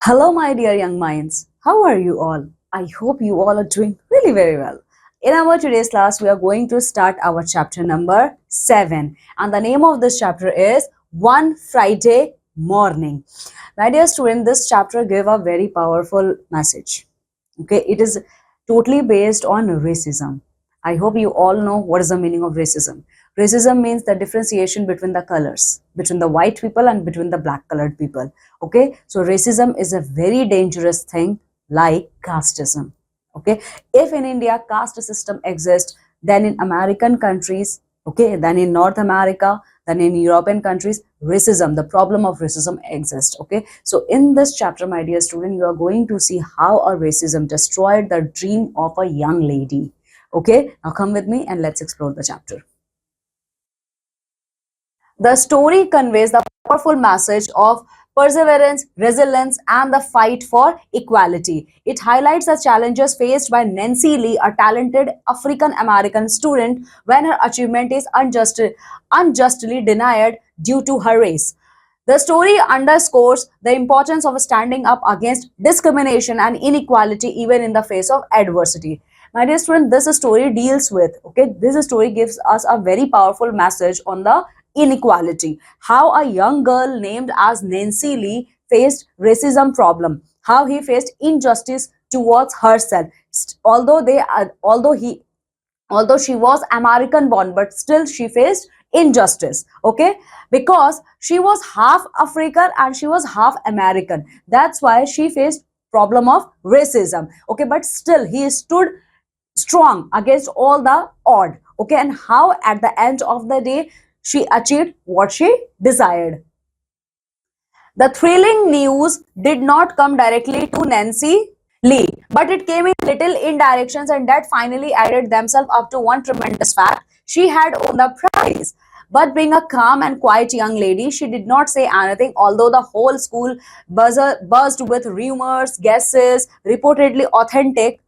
Hello, my dear young minds. How are you all? I hope you all are doing really very well. In our today's class, we are going to start our chapter number 7. And the name of this chapter is One Friday Morning. My dear student, this chapter gave a very powerful message. Okay, it is totally based on racism. I hope you all know what is the meaning of racism. Racism means the differentiation between the colors, between the white people and between the black colored people. Okay, so racism is a very dangerous thing like casteism. Okay, if in India caste system exists, then in American countries, okay, then in North America, then in European countries, racism, the problem of racism exists. Okay, so in this chapter, my dear student, you are going to see how a racism destroyed the dream of a young lady. Okay, now come with me and let's explore the chapter. The story conveys the powerful message of perseverance, resilience, and the fight for equality. It highlights the challenges faced by Nancy Lee, a talented African American student, when her achievement is unjustly denied due to her race. The story underscores the importance of standing up against discrimination and inequality even in the face of adversity. My dear student, this story deals with, okay, this story gives us a very powerful message on the inequality. How a young girl named as Nancy Lee faced racism problem. How he faced injustice towards herself. Although she was American born, but still she faced injustice. Okay, because she was half African and she was half American. That's why she faced problem of racism. Okay, but still he stood strong against all the odd. Okay, and how at the end of the day she achieved what she desired. The thrilling news did not come directly to Nancy Lee, but it came in little indirections, and that finally added themselves up to one tremendous fact: she had won the prize. But being a calm and quiet young lady, she did not say anything, although the whole school buzzed with rumors, guesses, reportedly authentic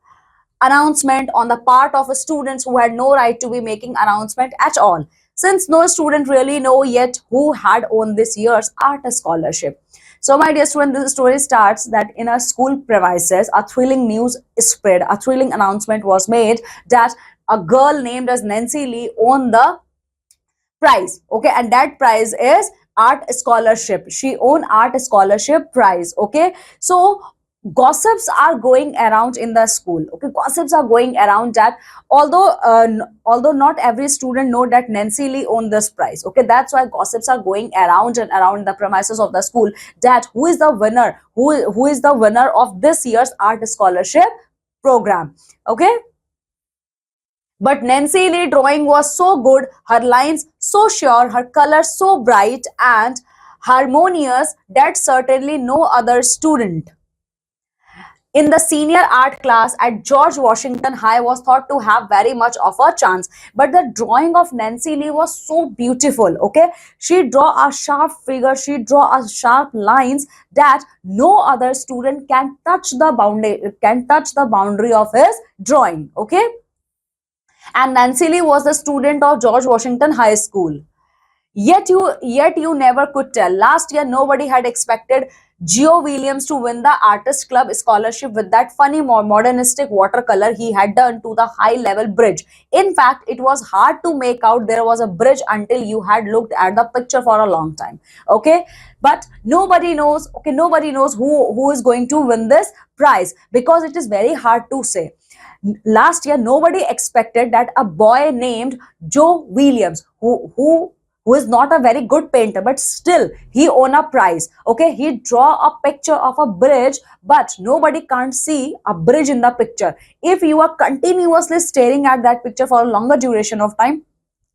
announcement on the part of students who had no right to be making announcement at all, since no student really know yet who had won this year's art scholarship. So my dear student, this story starts that in a school premises, a thrilling news spread, a thrilling announcement was made that a girl named as Nancy Lee won the prize. Okay, and that prize is art scholarship. She won art scholarship prize. Okay, so gossips are going around in the school. Okay, gossips are going around that although not every student know that Nancy Lee won this prize. Okay, that's why gossips are going around and around the premises of the school, that who is the winner, who is the winner of this year's art scholarship program. Okay, but Nancy Lee drawing was so good, her lines so sure, her colors so bright and harmonious that certainly no other student in the senior art class at George Washington High was thought to have very much of a chance. But the drawing of Nancy Lee was so beautiful. Okay, she draw a sharp figure, she draw a sharp lines that no other student can touch the boundary of his drawing. Okay, and Nancy Lee was the student of George Washington High School. Yet you never could tell. Last year, nobody had expected Geo Williams to win the Artist Club scholarship with that funny modernistic watercolor he had done to the high level bridge. In fact, it was hard to make out there was a bridge until you had looked at the picture for a long time. Okay, but nobody knows. Okay, nobody knows who is going to win this prize because it is very hard to say. Last year, nobody expected that a boy named Joe Williams, who is not a very good painter, but still he won a prize. Okay, he draw a picture of a bridge, but nobody can't see a bridge in the picture. If you are continuously staring at that picture for a longer duration of time,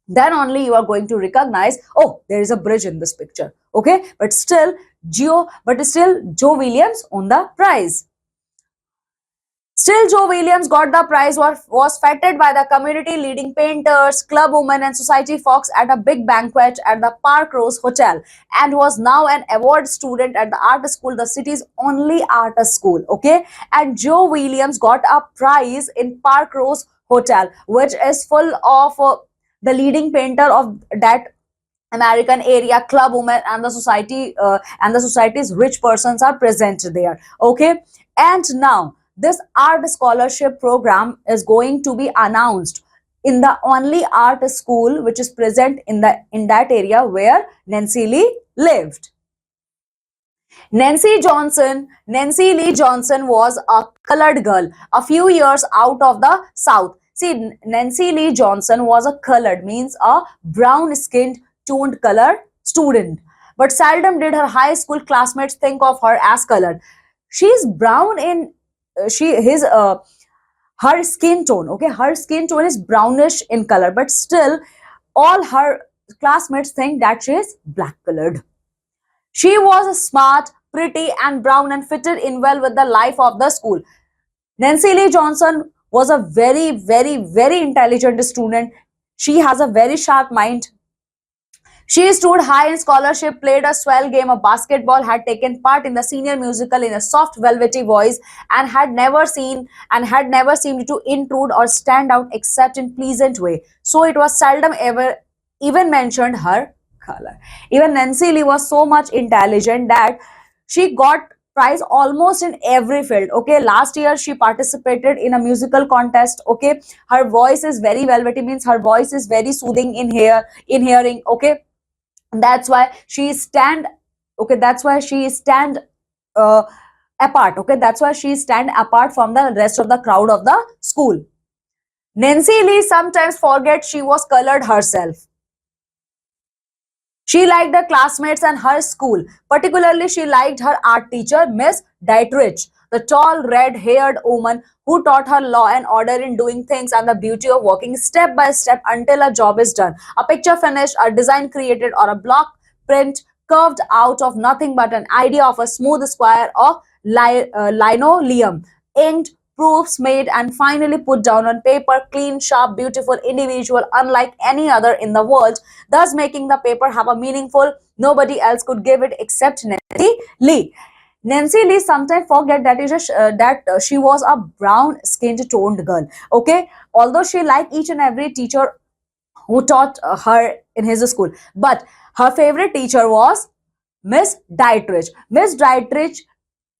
then only you are going to recognize, oh, there is a bridge in this picture. Okay, but still Joe Williams won the prize. Still, Joe Williams got the prize, was feted by the community leading painters, club women, and society folks at a big banquet at the Park Rose Hotel, and was now an award student at the art school, the city's only art school. Okay, and Joe Williams got a prize in Park Rose Hotel, which is full of the leading painter of that American area club women and the society's rich persons are present there. Okay, and now this art scholarship program is going to be announced in the only art school which is present in that area where Nancy Lee lived. Nancy Lee Johnson was a colored girl a few years out of the South. See, Nancy Lee Johnson was a colored, means a brown skinned, toned color student. But seldom did her high school classmates think of her as colored. She's brown in she his her skin tone. Okay, her skin tone is brownish in color, but still, all her classmates think that she is black colored. She was smart, pretty, and brown and fitted in well with the life of the school. Nancy Lee Johnson was a very, very, very intelligent student. She has a very sharp mind. She stood high in scholarship, played a swell game of basketball, had taken part in the senior musical in a soft, velvety voice, and had never seemed to intrude or stand out except in pleasant way. So it was seldom ever even mentioned her color. Even Nancy Lee was so much intelligent that she got prize almost in every field. Okay, last year she participated in a musical contest. Okay, her voice is very velvety, means her voice is very soothing in hearing. Okay, that's why she stand. Okay, that's why she stand uh, apart. Okay, that's why she stand apart from the rest of the crowd of the school. Nancy Lee sometimes forget she was colored herself. She liked her classmates and her school. Particularly, she liked her art teacher, Miss Dietrich, the tall, red-haired woman who taught her law and order in doing things and the beauty of working step by step until a job is done. A picture finished, a design created, or a block print curved out of nothing but an idea of a smooth square of linoleum, inked, proofs made, and finally put down on paper, clean, sharp, beautiful, individual, unlike any other in the world, thus making the paper have a meaningful nobody else could give it except Nancy Lee. Nancy Lee sometimes forget that she was a brown skinned toned girl. Okay, although she liked each and every teacher who taught her in his school, but her favorite teacher was Miss Dietrich. Miss Dietrich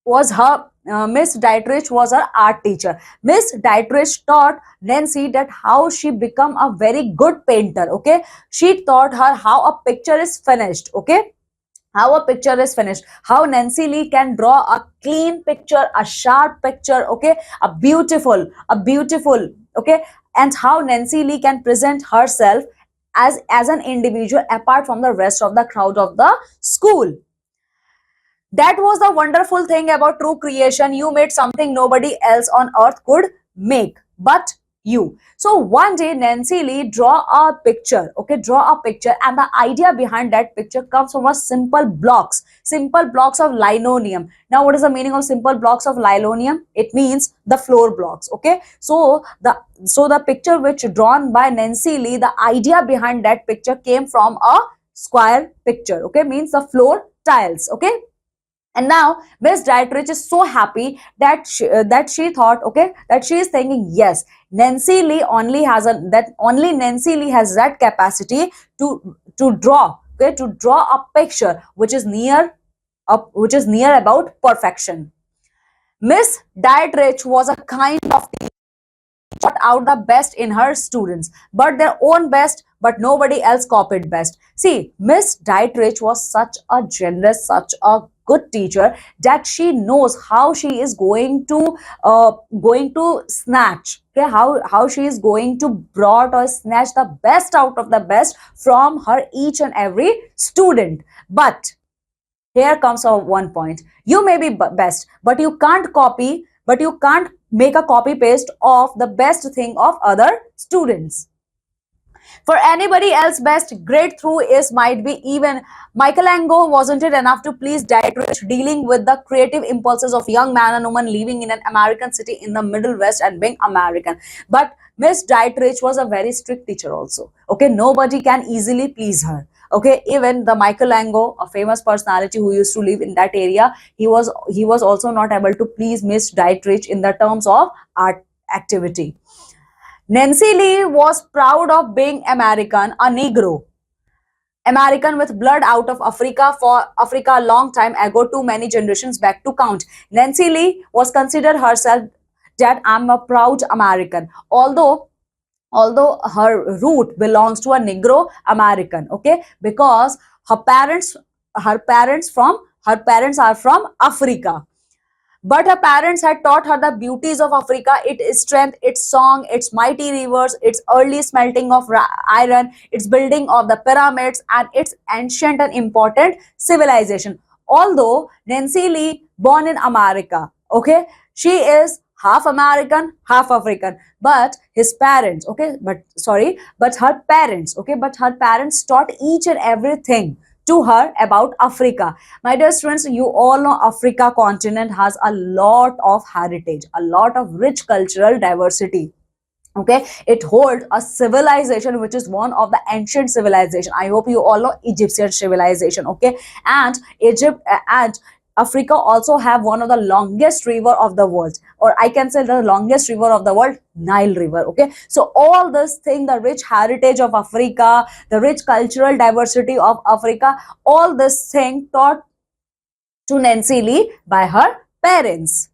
was her art teacher. Miss Dietrich taught Nancy that how she become a very good painter. Okay, she taught her how a picture is finished. Okay, how a picture is finished, how Nancy Lee can draw a clean picture, a sharp picture. Okay, a beautiful. Okay, and how Nancy Lee can present herself as an individual apart from the rest of the crowd of the school. That was the wonderful thing about true creation. You made something nobody else on earth could make but you. So one day Nancy Lee draw a picture. Okay, draw a picture, and the idea behind that picture comes from a simple blocks of linoleum. Now, what is the meaning of simple blocks of linoleum? It means the floor blocks. Okay, so the picture which drawn by Nancy Lee, the idea behind that picture came from a square picture. Okay, means the floor tiles. Okay, and now Miss Dietrich is so happy that she thought, okay, that she is thinking, yes, Nancy Lee only has only Nancy Lee has that capacity to draw, okay, to draw a picture which is near about perfection. Miss Dietrich was a kind of brought out the best in her students, but their own best, but nobody else copied best. See, Miss Dietrich was such a generous, such a good teacher that she knows how she is going to snatch, okay, how she is going to brought or snatch the best out of the best from her each and every student. But here comes our one point. You may be best, but you can't make a copy paste of the best thing of other students. For anybody else best, great through is might be even Michelangelo wasn't it enough to please Dietrich, dealing with the creative impulses of young man and woman living in an American city in the Middle West and being American. But Miss Dietrich was a very strict teacher also. Okay, nobody can easily please her. Okay, even the Michelangelo, a famous personality who used to live in that area, he was also not able to please Miss Dietrich in the terms of art activity. Nancy Lee was proud of being American, a Negro. American with blood out of Africa for Africa a long time ago, too many generations back to count. Nancy Lee was considered herself that I'm a proud American, although her root belongs to a Negro American, okay, because her parents her parents are from Africa, but her parents had taught her the beauties of Africa, its strength, its song, its mighty rivers, its early smelting of iron, its building of the pyramids, and its ancient and important civilization. Although Nancy Lee, born in America, okay, she is half American, half African, but his parents, okay, but her parents, okay, but her parents taught each and everything to her about Africa. My dear students, you all know Africa continent has a lot of heritage, a lot of rich cultural diversity. Okay, it holds a civilization which is one of the ancient civilization. I hope you all know Egyptian civilization. Okay, and Egypt and Africa also have one of the longest river of the world, or I can say the longest river of the world, Nile River. Okay, so all this thing, the rich heritage of Africa, the rich cultural diversity of Africa, all this thing taught to Nancy Lee by her parents.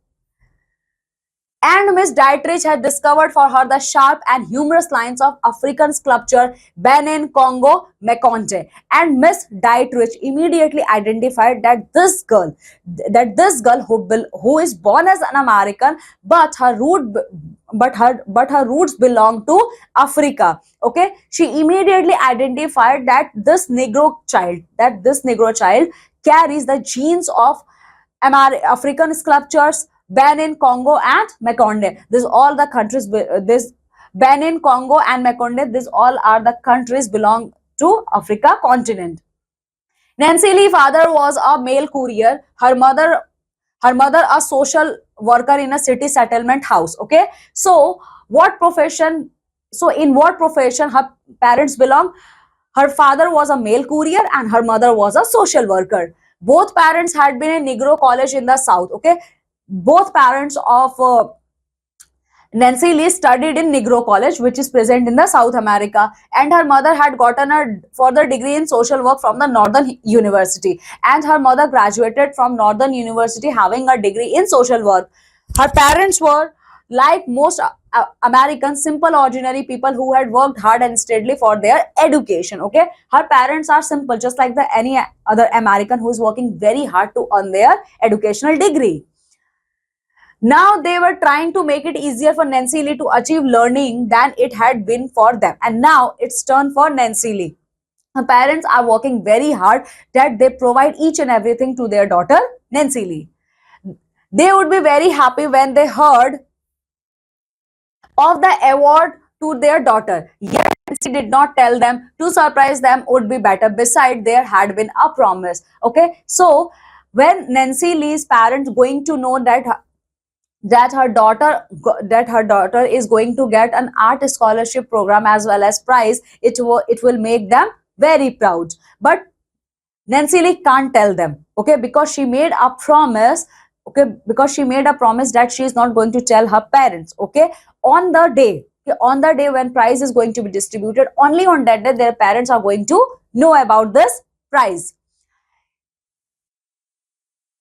And Miss Dietrich had discovered for her the sharp and humorous lines of African sculpture Benin, Congo, Mekonde. And Miss Dietrich immediately identified that this girl who is born as an American, but her roots belong to Africa. Okay, she immediately identified that this Negro child carries the genes of African sculptures, Benin, Congo, and Mekonde. This all the countries. This Benin, Congo, and Mekonde. These all are the countries belong to Africa continent. Nancy Lee father was a mail courier. Her mother a social worker in a city settlement house. Okay, so what profession? So in what profession her parents belong? Her father was a mail courier and her mother was a social worker. Both parents had been in Negro college in the south. Okay, both parents of Nancy Lee studied in Negro College, which is present in the South America, and her mother had gotten a further degree in social work from the Northern University, and her mother graduated from Northern University having a degree in social work. Her parents were like most American, simple, ordinary people who had worked hard and steadily for their education. Okay, her parents are simple, just like the any other American who is working very hard to earn their educational degree. Now they were trying to make it easier for Nancy Lee to achieve learning than it had been for them. And now it's turn for Nancy Lee. Her parents are working very hard that they provide each and everything to their daughter, Nancy Lee. They would be very happy when they heard of the award to their daughter. Yet Nancy did not tell them. To surprise them would be better. Besides, there had been a promise. Okay, so when Nancy Lee's parents going to know that her daughter is going to get an art scholarship program as well as prize, it will make them very proud. But Nancy Lee can't tell them, okay, because she made a promise. Okay, because she made a promise that she is not going to tell her parents. Okay, on the day on the day when prize is going to be distributed, only on that day their parents are going to know about this prize.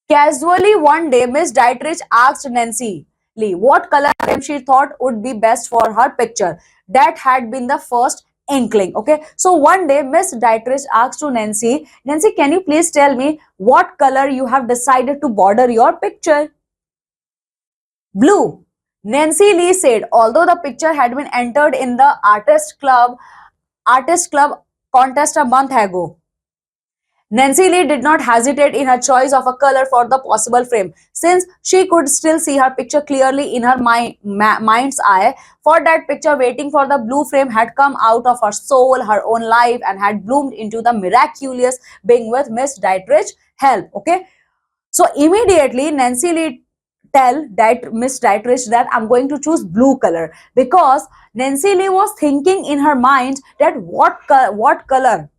Casually one day, Miss Dietrich asked Nancy Lee what color frame she thought would be best for her picture. That had been the first inkling. Okay, so one day Miss Dietrich asked to Nancy, can you please tell me what color you have decided to border your picture? Blue. Nancy Lee said, although the picture had been entered in the artist club contest a month ago. Nancy Lee did not hesitate in her choice of a color for the possible frame, since she could still see her picture clearly in her mind's eye. For that picture, waiting for the blue frame had come out of her soul, her own life, and had bloomed into the miraculous being with Miss Dietrich's help. Okay, so immediately Nancy Lee tell that Miss Dietrich that I'm going to choose blue color, because Nancy Lee was thinking in her mind that what color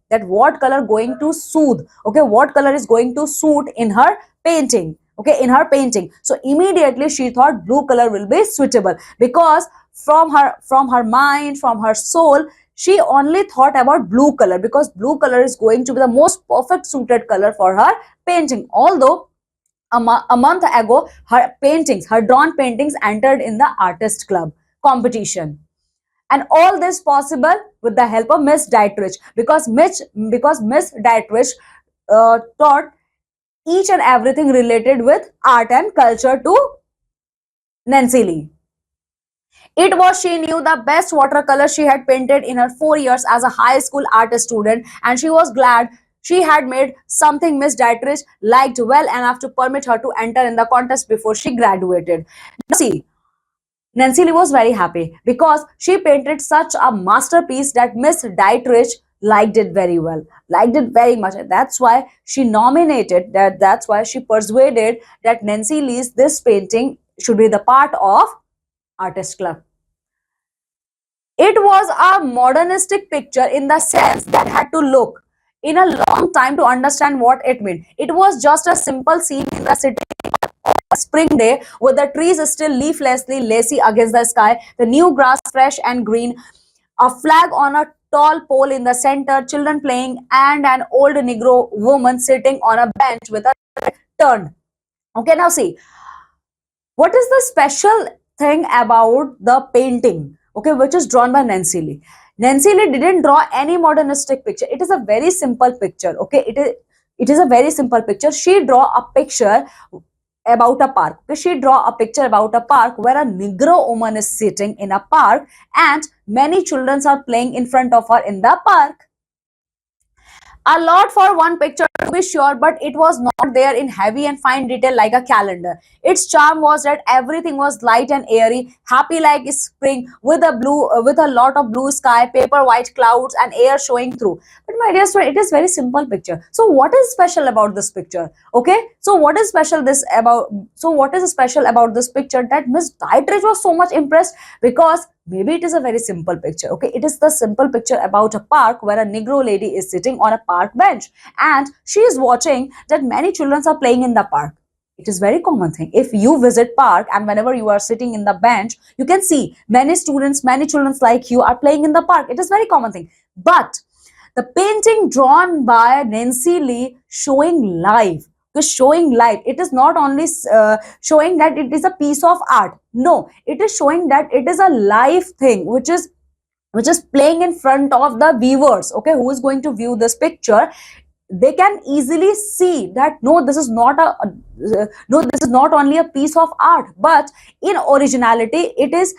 going to soothe, okay, what color is going to suit in her painting, okay, in her painting. So immediately she thought blue color will be suitable, because from her mind, from her soul, she only thought about blue color because blue color is going to be the most perfect suited color for her painting. Although a month ago, her drawn paintings entered in the artist club competition. And all this possible with the help of Miss Dietrich, because Miss Dietrich taught each and everything related with art and culture to Nancy Lee. It was, she knew, the best watercolor she had painted in her 4 years as a high school art student, and she was glad she had made something Miss Dietrich liked well enough to permit her to enter in the contest before she graduated. Now see, Nancy Lee was very happy because she painted such a masterpiece that Miss Dietrich liked it very well, liked it very much. That's why she nominated that. That's why she persuaded that Nancy Lee's this painting should be the part of artist club. It was a modernistic picture in the sense that had to look in a long time to understand what it meant. It was just a simple scene in the city on a spring day with the trees still leaflessly lacy against the sky, the new grass fresh and green, a flag on a tall pole in the center, children playing, and an old Negro woman sitting on a bench with a turned. Okay, now see, what is the special thing about the painting, okay, which is drawn by Nancy Lee? Nancy Lee didn't draw any modernistic picture. It is a very simple picture, okay. It is a very simple picture. She draw a picture about a park. Okay? She draw a picture about a park where a Negro woman is sitting in a park and many children are playing in front of her in the park. A lot for one picture to be sure, but it was not there in heavy and fine detail like a calendar. Its charm was that everything was light and airy, happy like spring, with a lot of blue sky, paper white clouds, and air showing through. But my dear friend, it is very simple picture. So what is special about this picture? Okay, so what is special this about? So what is special about this picture that Miss Dietrich was so much impressed? Because maybe it is a very simple picture. Okay, it is the simple picture about a park where a Negro lady is sitting on a park bench and she is watching that many children are playing in the park. It is very common thing. If you visit park and whenever you are sitting in the bench, you can see many students, many children like you are playing in the park. It is very common thing. But the painting drawn by Nancy Lee showing life, showing life, it is not only showing that it is a piece of art. No, it is showing that it is a live thing which is playing in front of the viewers, okay, who is going to view this picture. They can easily see that no, this is not no, this is not only a piece of art, but in originality it is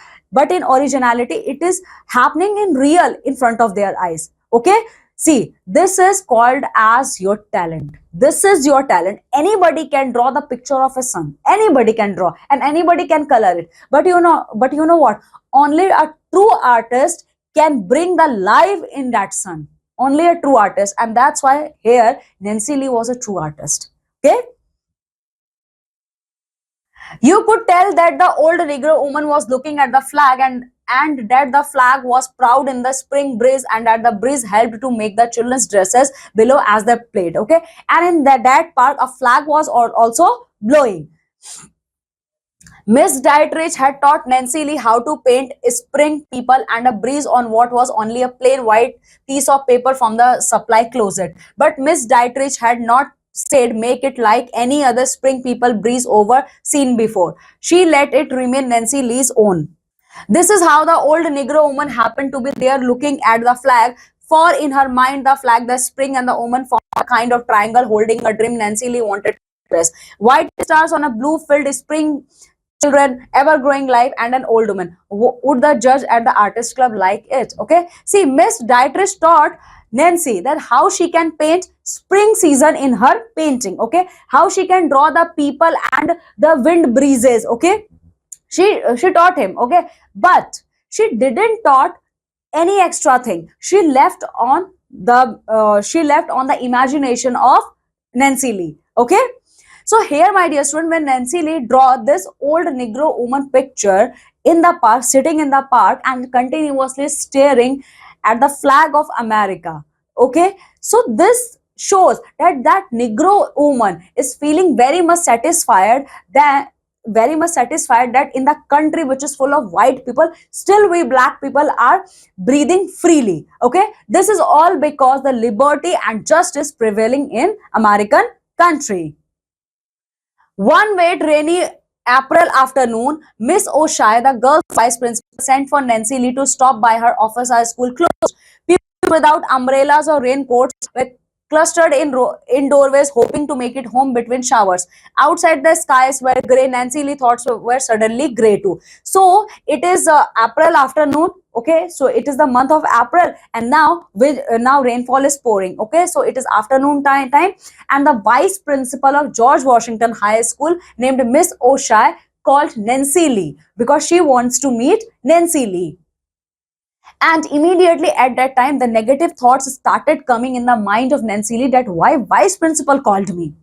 happening in real in front of their eyes. Okay, see, this is called as your talent. This is your talent. Anybody can draw the picture of a sun. Anybody can draw and anybody can color it. But you know what? Only a true artist can bring the life in that sun. Only a true artist. And that's why here Nancy Lee was a true artist. Okay. You could tell that the old Negro woman was looking at the flag and that the flag was proud in the spring breeze and that the breeze helped to make the children's dresses below as they played. Okay, and in that part a flag was also blowing. Miss Dietrich had taught Nancy Lee how to paint spring people and a breeze on what was only a plain white piece of paper from the supply closet. But Miss Dietrich had not said make it like any other spring people breeze over seen before. She let it remain Nancy Lee's own. This is how the old Negro woman happened to be there looking at the flag. For in her mind, the flag, the spring, and the woman formed a kind of triangle holding a dream Nancy Lee wanted to express. White stars on a blue filled spring, children, ever growing life, and an old woman. Would the judge at the artist club like it? Okay. See, Miss Dietrich taught Nancy that how she can paint spring season in her painting. Okay. How she can draw the people and the wind breezes. Okay. She taught him. Okay. But she didn't taught any extra thing. She left on the imagination of Nancy Lee. Okay. So here, my dear student, when Nancy Lee draw this old Negro woman picture in the park, sitting in the park and continuously staring at the flag of America. Okay. So this shows that Negro woman is feeling very much satisfied that very much satisfied that in the country which is full of white people, still we black people are breathing freely. Okay, this is all because the liberty and justice prevailing in American country. One wet rainy April afternoon, Miss O'Shea, the girl's vice principal, sent for Nancy Lee to stop by her office as school closed. People without umbrellas or raincoats were clustered in doorways, hoping to make it home between showers. Outside, the skies were grey. Nancy Lee thoughts were suddenly grey too. So it is April afternoon. Okay, so it is the month of April, and now rainfall is pouring. Okay, so it is afternoon time, and the vice principal of George Washington High School, named Miss O'Shea, called Nancy Lee because she wants to meet Nancy Lee. And immediately at that time, the negative thoughts started coming in the mind of Nancy Lee, that why vice principal called me.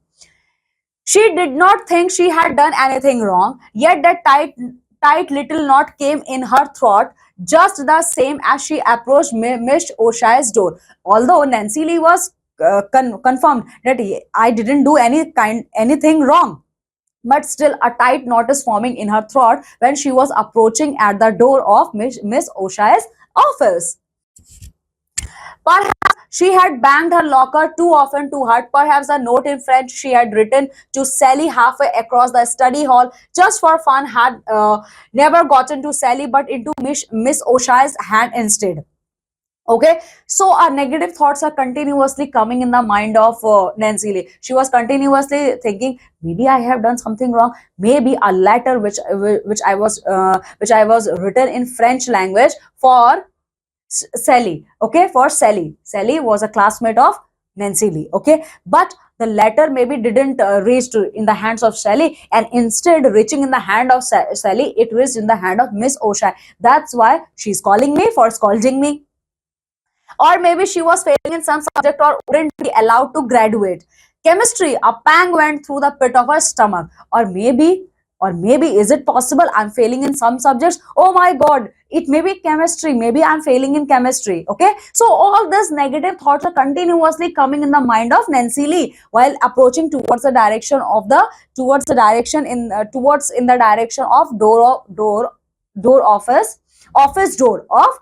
She did not think she had done anything wrong, yet that tight little knot came in her throat just the same as she approached Miss O'Shea's door. Although Nancy Lee was confirmed that I didn't do anything wrong, but still a tight knot is forming in her throat when she was approaching at the door of Miss O'Shea's office. Perhaps she had banged her locker too often too hard. Perhaps a note in French she had written to Sally halfway across the study hall just for fun had never gotten to Sally but into Miss O'Shea's hand instead. Okay, so our negative thoughts are continuously coming in the mind of Nancy Lee. She was continuously thinking, maybe I have done something wrong. Maybe a letter which I was written in French language for Sally. Okay, for Sally. Sally was a classmate of Nancy Lee. Okay, but the letter maybe didn't reach in the hands of Sally, and instead reaching in the hand of Sally, it reached in the hand of Miss O'Shea. That's why she's calling me for scolding me. Or maybe she was failing in some subject or wouldn't be allowed to graduate. Chemistry, a pang went through the pit of her stomach. Or maybe is it possible I'm failing in some subjects? Oh my god, it may be chemistry. Maybe I'm failing in chemistry. Okay, so all these negative thoughts are continuously coming in the mind of Nancy Lee while approaching towards the direction of the towards in the direction of office door of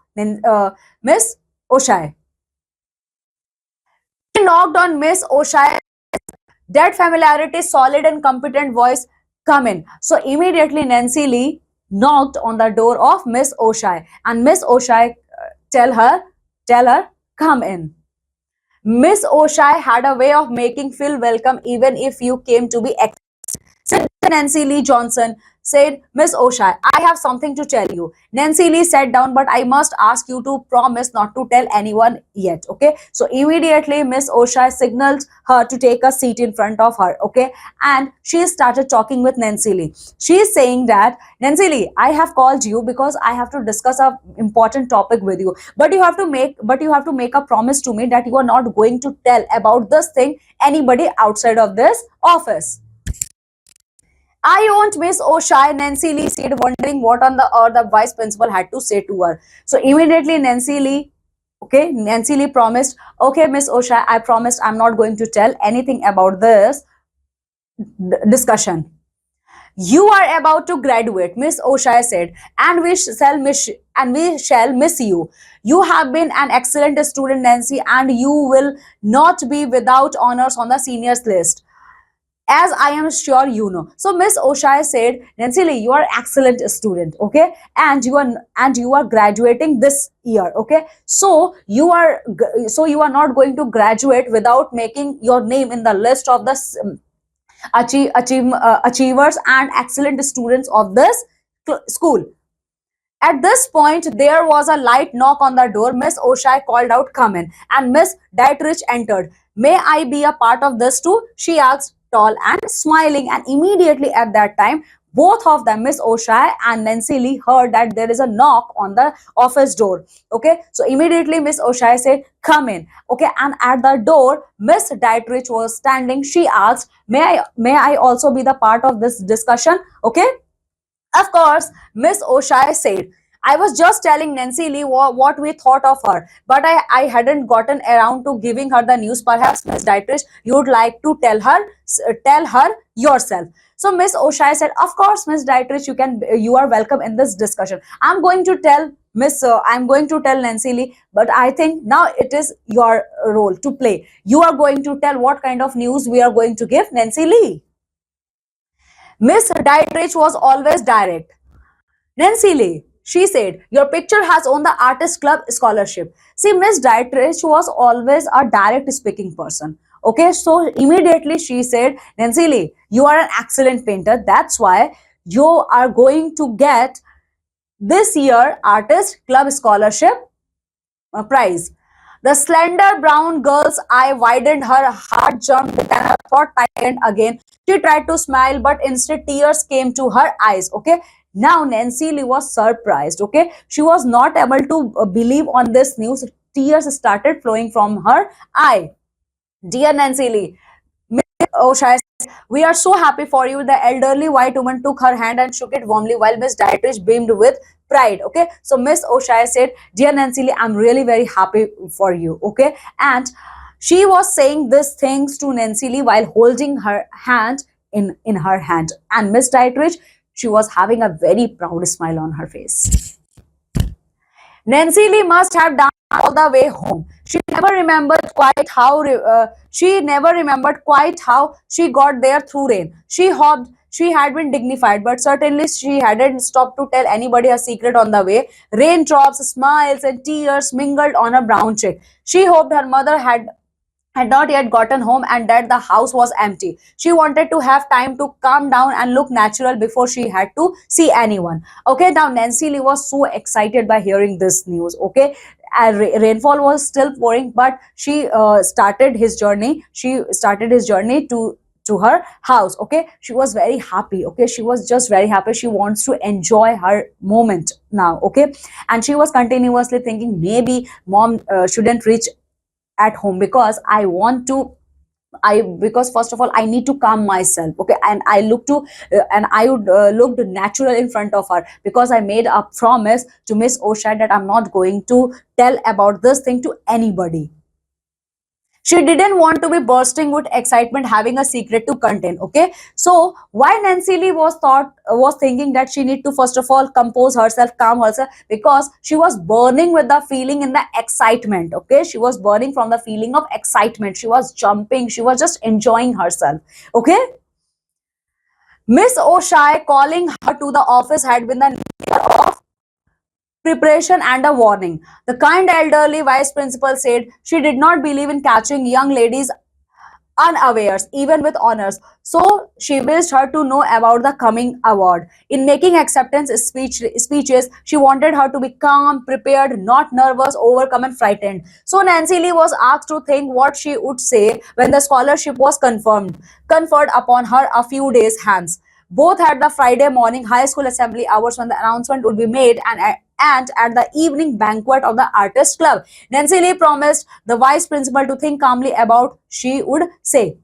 Miss O'Shea. He knocked on Miss O'Shea's dead familiarity, solid and competent voice. Come in. So immediately Nancy Lee knocked on the door of Miss O'Shea, and Miss O'Shea tell her, come in. Miss O'Shea had a way of making feel welcome even if you came to be said Nancy Lee Johnson. Said Miss O'Shea, I have something to tell you. Nancy Lee sat down, but I must ask you to promise not to tell anyone yet. Okay, so immediately Miss O'Shea signaled her to take a seat in front of her. Okay, and she started talking with Nancy Lee. She is saying that, Nancy Lee, I have called you because I have to discuss a important topic with you, but you have to make a promise to me that you are not going to tell about this thing anybody outside of this office. I won't, Miss O'Shea, Nancy Lee said, wondering what on the earth the vice principal had to say to her. So immediately Nancy Lee promised, okay, Miss O'Shea, I promised I'm not going to tell anything about this discussion. You are about to graduate, Miss O'Shea said, and we shall miss you. You have been an excellent student, Nancy, and you will not be without honors on the seniors list, as I am sure you know. So Miss O'Shea said, Nancy Lee, you are excellent student, okay, and you are graduating this year, okay. So you are not going to graduate without making your name in the list of the achievers and excellent students of this school. At this point, there was a light knock on the door. Miss O'Shea called out, come in, and Miss Dietrich entered. May I be a part of this too? She asked, tall and smiling. And immediately at that time, both of them, Miss O'Shea and Nancy Lee, heard that there is a knock on the office door. Okay, so immediately Miss O'Shea said, come in. Okay, and at the door, Miss Dietrich was standing. She asked, may I also be the part of this discussion? Okay, of course, Miss O'Shea said. I was just telling Nancy Lee what we thought of her, but I hadn't gotten around to giving her the news. Perhaps Miss Dietrich, you would like to tell her yourself. So Miss O'Shea said, "Of course, Miss Dietrich, you are welcome in this discussion. I'm going to tell Nancy Lee, but I think now it is your role to play. You are going to tell what kind of news we are going to give Nancy Lee." Miss Dietrich was always direct. "Nancy Lee," she said, "your picture has won the Artist Club scholarship." See, Miss Dietrich was always a direct speaking person. Okay, so immediately she said, "Nancy Lee, you are an excellent painter. That's why you are going to get this year Artist Club scholarship prize." The slender brown girl's eye widened, her heart jumped, and her throat tightened again. She tried to smile, but instead tears came to her eyes. Okay. Now Nancy Lee was surprised. Okay. She was not able to believe on this news. Tears started flowing from her eye. "Dear Nancy Lee," O'Shea says, "we are so happy for you." The elderly white woman took her hand and shook it warmly while Miss Dietrich beamed with pride. Okay, so Miss O'Shea said, "Dear Nancy Lee, I'm really very happy for you." Okay, and she was saying these things to Nancy Lee while holding her hand in her hand. And Miss Dietrich, she was having a very proud smile on her face. Nancy Lee must have danced all the way home. She never remembered quite how she got there through rain. She hoped she had been dignified, but certainly she hadn't stopped to tell anybody a secret on the way. Raindrops, smiles, and tears mingled on her brown cheek. She hoped her mother had not yet gotten home and that the house was empty. She wanted to have time to calm down and look natural before she had to see anyone. Okay, now Nancy Lee was so excited by hearing this news. Okay, rainfall was still pouring, but she started his journey. She started his journey to her house. Okay, she was very happy. Okay, she was just very happy. She wants to enjoy her moment now. Okay, and she was continuously thinking, maybe mom shouldn't reach at home because I want to I because first of all I need to calm myself. Okay, and I look to and I would look natural in front of her because I made a promise to Miss O'Shea that I'm not going to tell about this thing to anybody. She didn't want to be bursting with excitement, having a secret to contain. Okay, so why Nancy Lee was thinking that she need to first of all compose herself, calm herself, because she was burning with the feeling in the excitement. Okay, she was burning from the feeling of excitement. She was jumping. She was just enjoying herself. Okay, Miss O'Shea calling her to the office had been the preparation and a warning. The kind elderly vice principal said she did not believe in catching young ladies unawares, even with honors. So she wished her to know about the coming award. In making speeches, she wanted her to be calm, prepared, not nervous, overcome, and frightened. So Nancy Lee was asked to think what she would say when the scholarship was conferred upon her a few days hence. Both had the Friday morning high school assembly hours when the announcement would be made, and at the evening banquet of the Artist Club. Nancy Lee promised the vice principal to think calmly about she would say.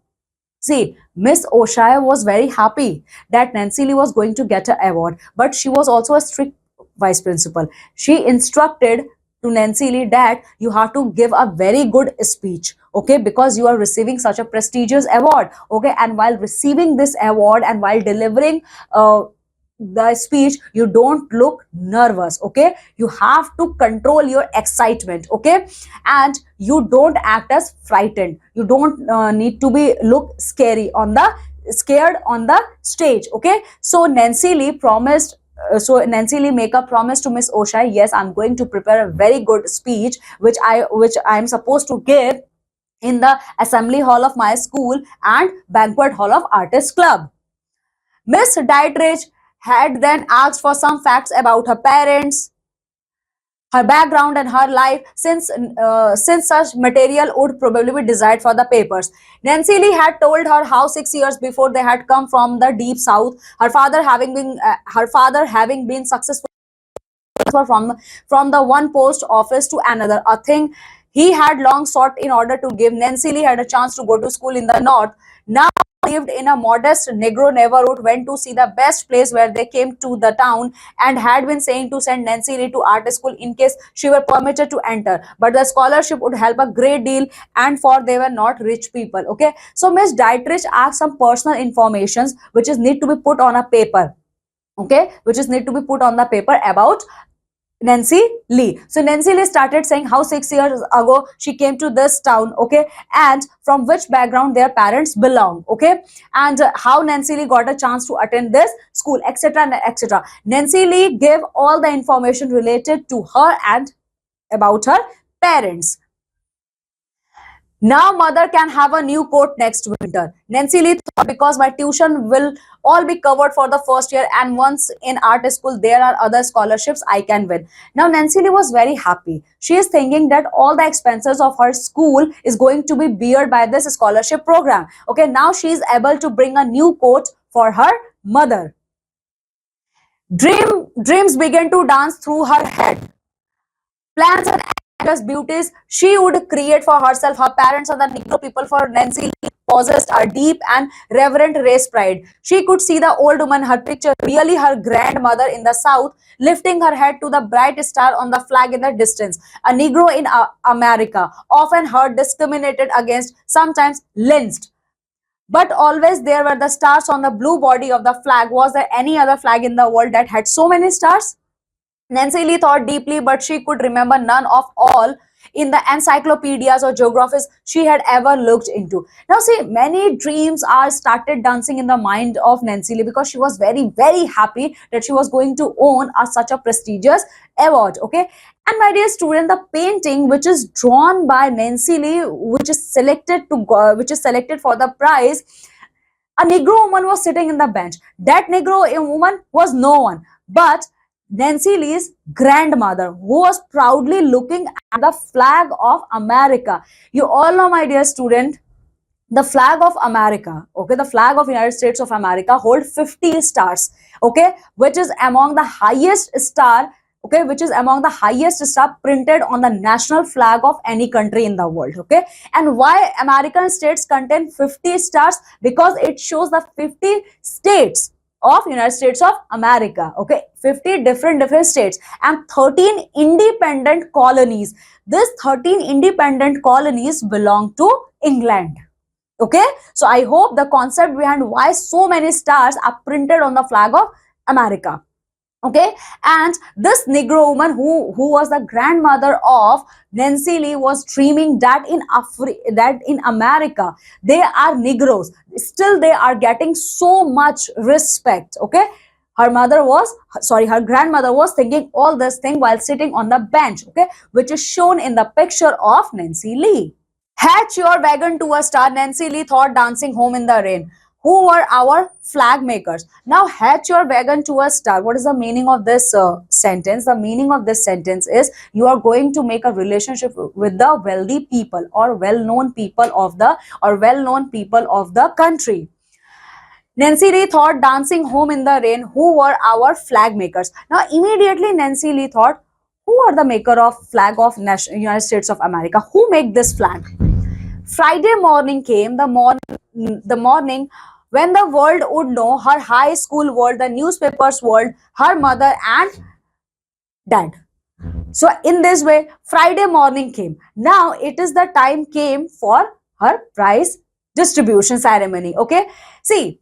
See, Miss O'Shea was very happy that Nancy Lee was going to get an award, but she was also a strict vice principal. She instructed to Nancy Lee that you have to give a very good speech, okay, because you are receiving such a prestigious award. Okay, and while receiving this award and while delivering the speech, you don't look nervous. Okay, you have to control your excitement. Okay, and you don't act as frightened. You don't need to be look scared on the stage. Okay, so Nancy Lee make a promise to Miss O'Shea. Yes, I'm going to prepare a very good speech which I am supposed to give in the assembly hall of my school and banquet hall of Artist Club. Miss Dietrich had then asked for some facts about her parents, her background, and her life, since such material would probably be desired for the papers. Nancy Lee had told her how 6 years before they had come from the deep south, her father having been successful from the one post office to another, a thing he had long sought in order to give Nancy Lee had a chance to go to school in the north. Now lived in a modest Negro neighborhood went to see the best place where they came to the town and had been saying to send Nancy Lee to art school in case she were permitted to enter. But the scholarship would help a great deal, and for they were not rich people. Okay, so Miss Dietrich asked some personal informations which is need to be put on a paper. Okay, which is need to be put on the paper about Nancy Lee. So Nancy Lee started saying how 6 years ago she came to this town, okay, and from which background their parents belong, okay, and how Nancy Lee got a chance to attend this school, etc. and etc. Nancy Lee gave all the information related to her and about her parents. Now mother can have a new coat next winter. Nancy Lee thought, because my tuition will all be covered for the first year, and once in art school there are other scholarships I can win. Now Nancy Lee was very happy. She is thinking that all the expenses of her school is going to be beared by this scholarship program. Okay, now she is able to bring a new coat for her mother. Dreams began to dance through her head. Plans and endless beauties she would create for herself, her parents, and the Negro people. For Nancy Lee possessed a deep and reverent race pride. She could see the old woman, her picture, really her grandmother in the south, lifting her head to the bright star on the flag in the distance. A Negro in America, often heard, discriminated against, sometimes lynched. But always there were the stars on the blue body of the flag. Was there any other flag in the world that had so many stars? Nancy Lee thought deeply, but she could remember none of all in the encyclopedias or geographies she had ever looked into. Now, see, many dreams are started dancing in the mind of Nancy Lee because she was very, very happy that she was going to own such a prestigious award. Okay, and my dear student, the painting which is drawn by Nancy Lee, which is selected for the prize, a Negro woman was sitting in the bench. That Negro woman was no one but Nancy Lee's grandmother, who was proudly looking at the flag of America. You all know, my dear student, the flag of America, okay, the flag of United States of America hold 50 stars, okay, which is among the highest star, okay, which is among the highest star printed on the national flag of any country in the world, okay. And why American states contain 50 stars? Because it shows the 50 states of United States of America, okay, 50 different states and 13 independent colonies. These 13 independent colonies belong to England. Okay, so I hope the concept behind why so many stars are printed on the flag of America. Okay, and this Negro woman who was the grandmother of Nancy Lee was dreaming that in America they are Negroes, still they are getting so much respect. Okay, her grandmother was thinking all this thing while sitting on the bench, okay, which is shown in the picture of Nancy Lee. Hatch your wagon to a star, Nancy Lee thought, dancing home in the rain. Who were our flag makers? Now, hatch your wagon to a star. What is the meaning of this sentence? The meaning of this sentence is you are going to make a relationship with the wealthy people or well-known people of the country. Nancy Lee thought, dancing home in the rain, who were our flag makers? Now, immediately Nancy Lee thought, who are the maker of flag of United States of America? Who make this flag? Friday morning came, the morning when the world would know, her high school world, the newspapers world, her mother and dad. So in this way, Friday morning came. Now it is the time came for her prize distribution ceremony. Okay, see,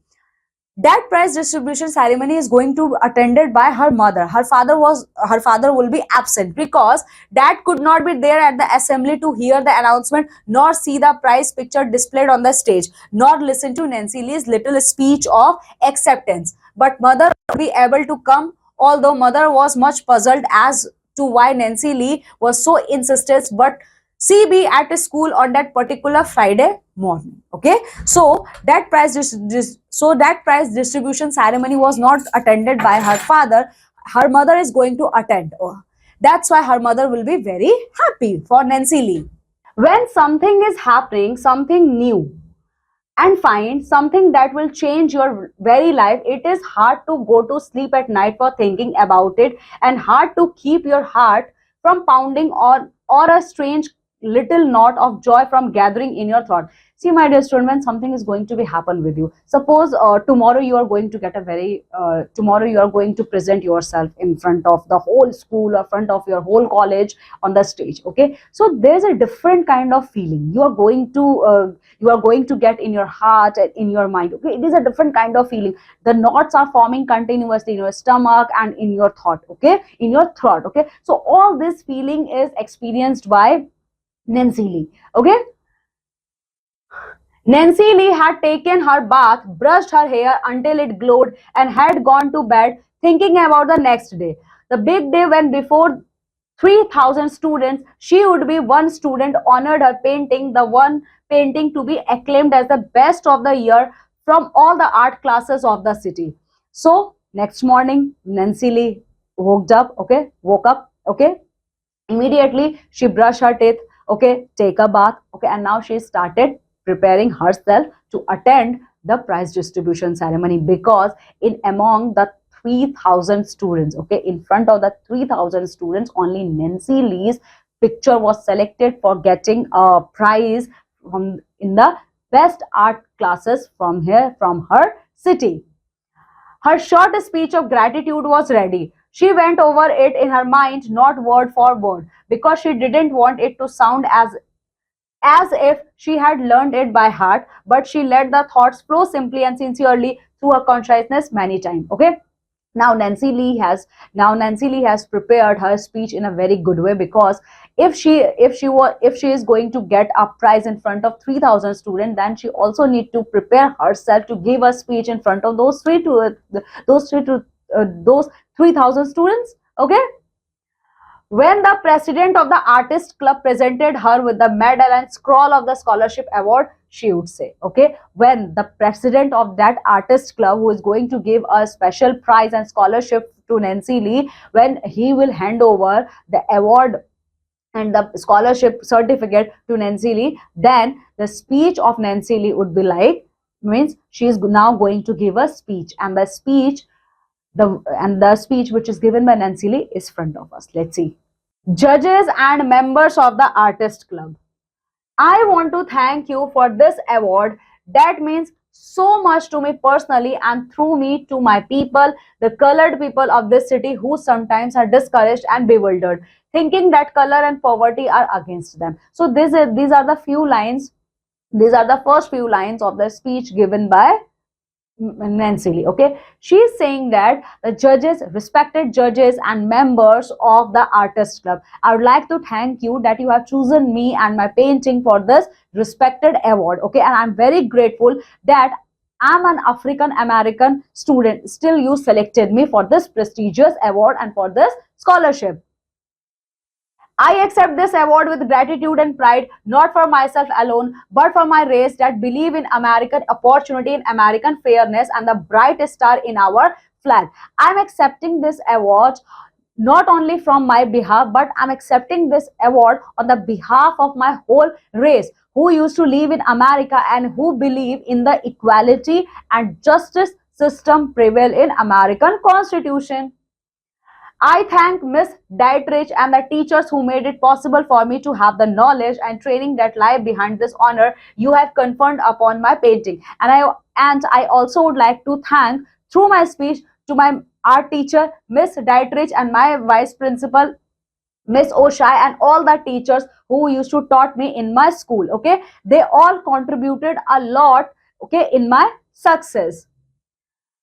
that prize distribution ceremony is going to be attended by her mother. Her father will be absent because dad could not be there at the assembly to hear the announcement, nor see the prize picture displayed on the stage, nor listen to Nancy Lee's little speech of acceptance. But mother will be able to come, although mother was much puzzled as to why Nancy Lee was so insistent, but she be at school on that particular Friday morning. Okay, so that prize distribution ceremony was not attended by her father. Her mother is going to attend. That's why her mother will be very happy for Nancy Lee. When something is happening, something new, and find something that will change your very life, it is hard to go to sleep at night for thinking about it, and hard to keep your heart from pounding, or a strange little knot of joy from gathering in your thought. See, my dear student, when something is going to be happen with you, suppose tomorrow you are going to get a very tomorrow you are going to present yourself in front of the whole school or front of your whole college on the stage. Okay, so there's a different kind of feeling you are going to get in your heart and in your mind. Okay, it is a different kind of feeling. The knots are forming continuously in your stomach and in your thought. Okay, in your throat. Okay, so all this feeling is experienced by Nancy Lee. Okay, Nancy Lee had taken her bath, brushed her hair until it glowed, and had gone to bed thinking about the next day. The big day when, before 3,000 students, she would be one student honored her painting, the one painting to be acclaimed as the best of the year from all the art classes of the city. So, next morning, Nancy Lee woke up, okay. Immediately, she brushed her teeth, okay, take a bath, okay, and now she started preparing herself to attend the prize distribution ceremony, because in among the 3,000 students, okay, in front of the 3,000 students, only Nancy Lee's picture was selected for getting a prize from in the best art classes from her city. Her short speech of gratitude was ready. She went over it in her mind, not word for word, because she didn't want it to sound as if she had learned it by heart, but she let the thoughts flow simply and sincerely through her consciousness many times. Okay, now Nancy Lee has prepared her speech in a very good way, because if she is going to get a prize in front of 3,000 students, then she also need to prepare herself to give a speech in front of those 3,000 students. Okay, when the president of the artist club presented her with the medal and scroll of the scholarship award, she would say, okay, when the president of that artist club, who is going to give a special prize and scholarship to Nancy Lee, when he will hand over the award and the scholarship certificate to Nancy Lee, then the speech of Nancy Lee would be like, means she is now going to give a speech, and the speech which is given by Nancy Lee is front of us. Let's see. Judges and members of the artist club, I want to thank you for this award that means so much to me personally, and through me to my people, the colored people of this city, who sometimes are discouraged and bewildered, thinking that color and poverty are against them. So these are the few lines. These are the first few lines of the speech given by Nancy Lee. Okay, she's saying that the judges, respected judges and members of the artist club, I would like to thank you that you have chosen me and my painting for this respected award. Okay, and I'm very grateful that I'm an African American student, still you selected me for this prestigious award and for this scholarship. I accept this award with gratitude and pride, not for myself alone, but for my race that believe in American opportunity, in American fairness, and the bright star in our flag. I'm accepting this award not only from my behalf, but I'm accepting this award on the behalf of my whole race, who used to live in America and who believe in the equality and justice system prevail in American Constitution. I thank Miss Dietrich and the teachers who made it possible for me to have the knowledge and training that lie behind this honor you have conferred upon my painting. And I also would like to thank through my speech to my art teacher Miss Dietrich and my vice principal Miss Oshai and all the teachers who used to taught me in my school. Okay, they all contributed a lot. Okay, in my success.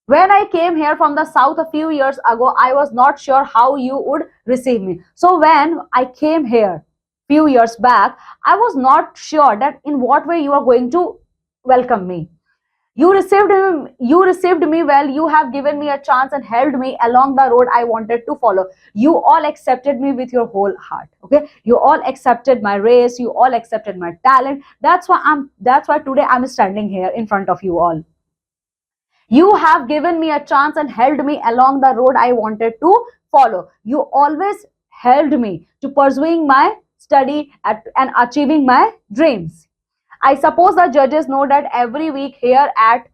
When I came here from the south a few years ago, I was not sure how you would receive me. So when I came here few years back, I was not sure that in what way you are going to welcome me. You received me well. You have given me a chance and held me along the road I wanted to follow. You all accepted me with your whole heart. Okay, you all accepted my race. You all accepted my talent. That's why today I'm standing here in front of you all. You have given me a chance and held me along the road I wanted to follow. You always held me to pursuing my and achieving my dreams. I suppose the judges know that every week here at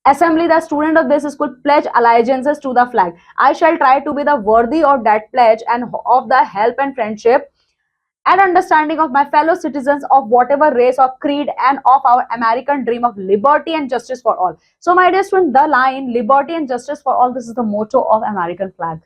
assembly, the student of this school pledge allegiances to the flag. I shall try to be the worthy of that pledge and of the help and friendship and understanding of my fellow citizens of whatever race or creed, and of our American dream of liberty and justice for all. So, my dear student, the line liberty and justice for all, this is the motto of American flag.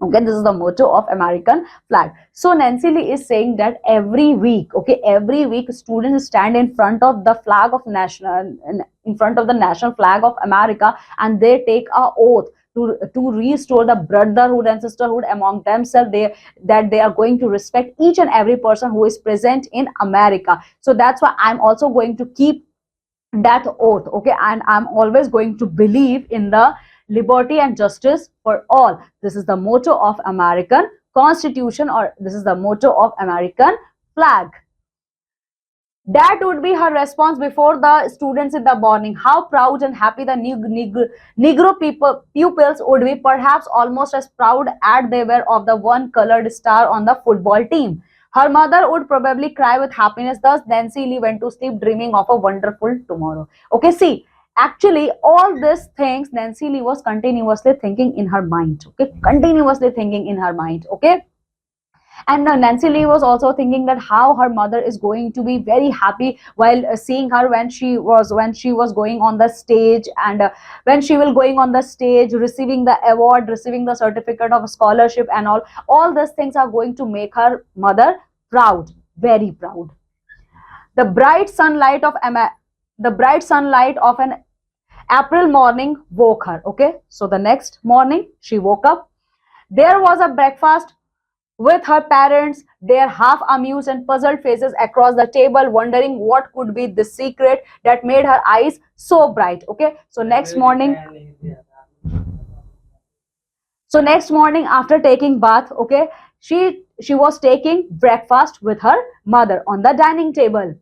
Okay, this is the motto of American flag. So Nancy Lee is saying that every week, okay, every week students stand in front of the flag of national, in front of the national flag of America, and they take a oath to restore the brotherhood and sisterhood among themselves. They that they are going to respect each and every person who is present in America. So that's why I'm also going to keep that oath, okay, and I'm always going to believe in the liberty and justice for all. This is the motto of American Constitution, or this is the motto of American flag. That would be her response before the students in the morning. How proud and happy the Negro pupils would be, perhaps almost as proud as they were of the one colored star on the football team. Her mother would probably cry with happiness. Thus, Nancy Lee went to sleep dreaming of a wonderful tomorrow. Okay, see, actually, all these things Nancy Lee was continuously thinking in her mind. Okay, continuously thinking in her mind. Okay. And Nancy Lee was also thinking that how her mother is going to be very happy while seeing her when she was going on the stage, and when she will going on the stage, receiving the award, receiving the certificate of scholarship, and all these things are going to make her mother proud, very proud. The bright sunlight of an April morning woke her. Okay, so the next morning she woke up. There was a breakfast with her parents, their half amused and puzzled faces across the table, wondering what could be the secret that made her eyes so bright. Okay, so next morning after taking bath, okay, she was taking breakfast with her mother on the dining table.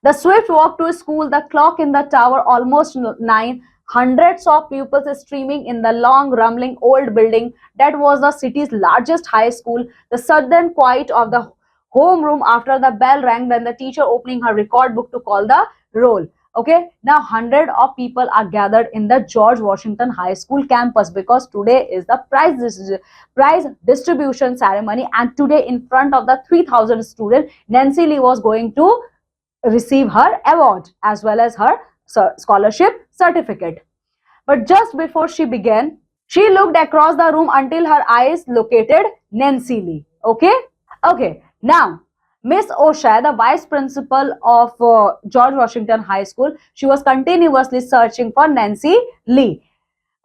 The swift walk to school, the clock in the tower almost 9, hundreds of pupils streaming in the long, rumbling old building that was the city's largest high school, the sudden quiet of the homeroom after the bell rang, then the teacher opening her record book to call the roll. Okay, now hundred of people are gathered in the George Washington High School campus because today is the prize distribution ceremony, and today in front of the 3,000 students, Nancy Lee was going to receive her award as well as her scholarship certificate. But just before she began, she looked across the room until her eyes located Nancy Lee. Okay? Okay. Now, Miss O'Shea, the vice principal of George Washington High School, she was continuously searching for Nancy Lee.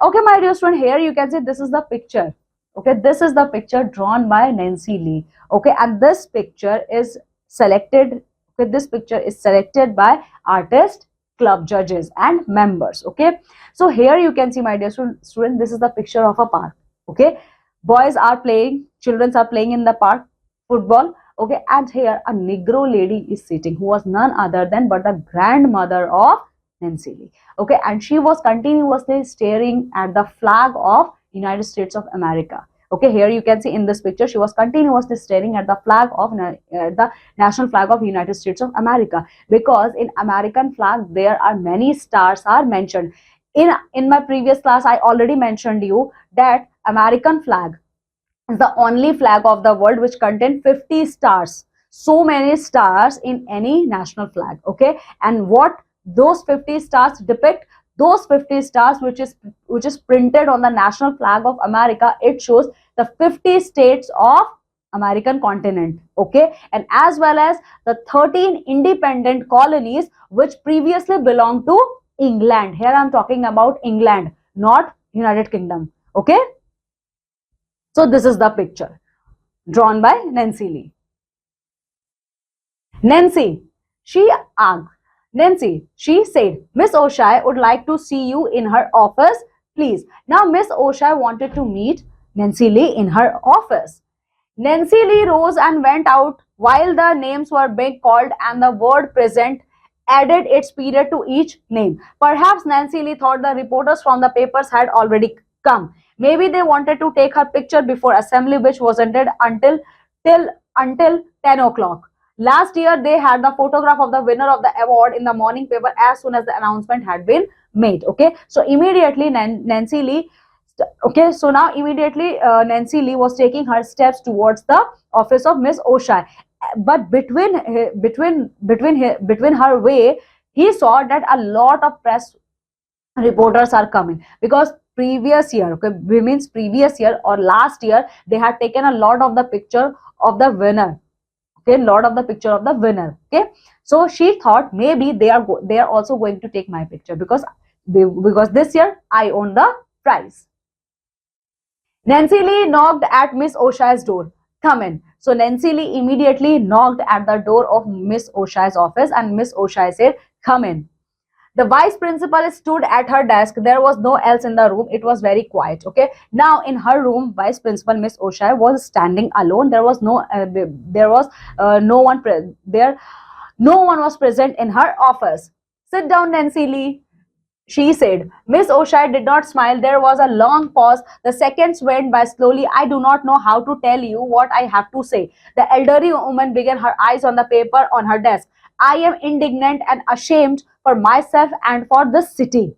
Okay, my dear student, here you can see this is the picture. Okay, this is the picture drawn by Nancy Lee. Okay, and this picture is selected. Okay, this picture is selected by artist, club judges, and members. Okay, so here you can see, my dear student, this is the picture of a park. Okay, boys are playing, children are playing in the park, football. Okay, and here a Negro lady is sitting, who was none other than but the grandmother of Nancy Lee. Okay, and she was continuously staring at the flag of United States of America. Okay, here you can see in this picture, she was continuously staring at the flag of the national flag of United States of America, because in American flag there are many stars are mentioned. In my previous class, I already mentioned you that American flag is the only flag of the world which contains 50 stars. So many stars in any national flag. Okay, and what those 50 stars depict, those 50 stars which is printed on the national flag of America, it shows the 50 states of American continent. Okay, and as well as the 13 independent colonies which previously belonged to England. Here I am talking about England, not United Kingdom. Okay, so this is the picture drawn by Nancy Lee. Nancy, she said, Miss O'Shea would like to see you in her office, please. Now, Miss O'Shea wanted to meet Nancy Lee in her office. Nancy Lee rose and went out while the names were being called and the word present added its period to each name. Perhaps Nancy Lee thought the reporters from the papers had already come. Maybe they wanted to take her picture before assembly, which was ended until 10 o'clock. Last year, they had the photograph of the winner of the award in the morning paper as soon as the announcement had been made. Okay, so immediately Nancy Lee Okay, so now immediately Nancy Lee was taking her steps towards the office of Miss O'Shea, but between her way, he saw that a lot of press reporters are coming, because previous year, okay, means previous year or last year, they had taken a lot of the picture of the winner, okay, lot of the picture of the winner, okay. So she thought maybe they are also going to take my picture, because this year I own the prize. Nancy Lee knocked at Miss O'Shea's door. Come in. So Nancy Lee immediately knocked at the door of Miss O'Shea's office, and Miss O'Shea said, "Come in." The vice principal stood at her desk. There was no else in the room. It was very quiet. Okay. Now in her room, vice principal Miss O'Shea was standing alone. There was no one there. No one was present in her office. Sit down, Nancy Lee, she said. Miss O'Shea did not smile. There was a long pause. The seconds went by slowly. I do not know how to tell you what I have to say. The elderly woman began, her eyes on the paper on her desk. I am indignant and ashamed for myself and for this city.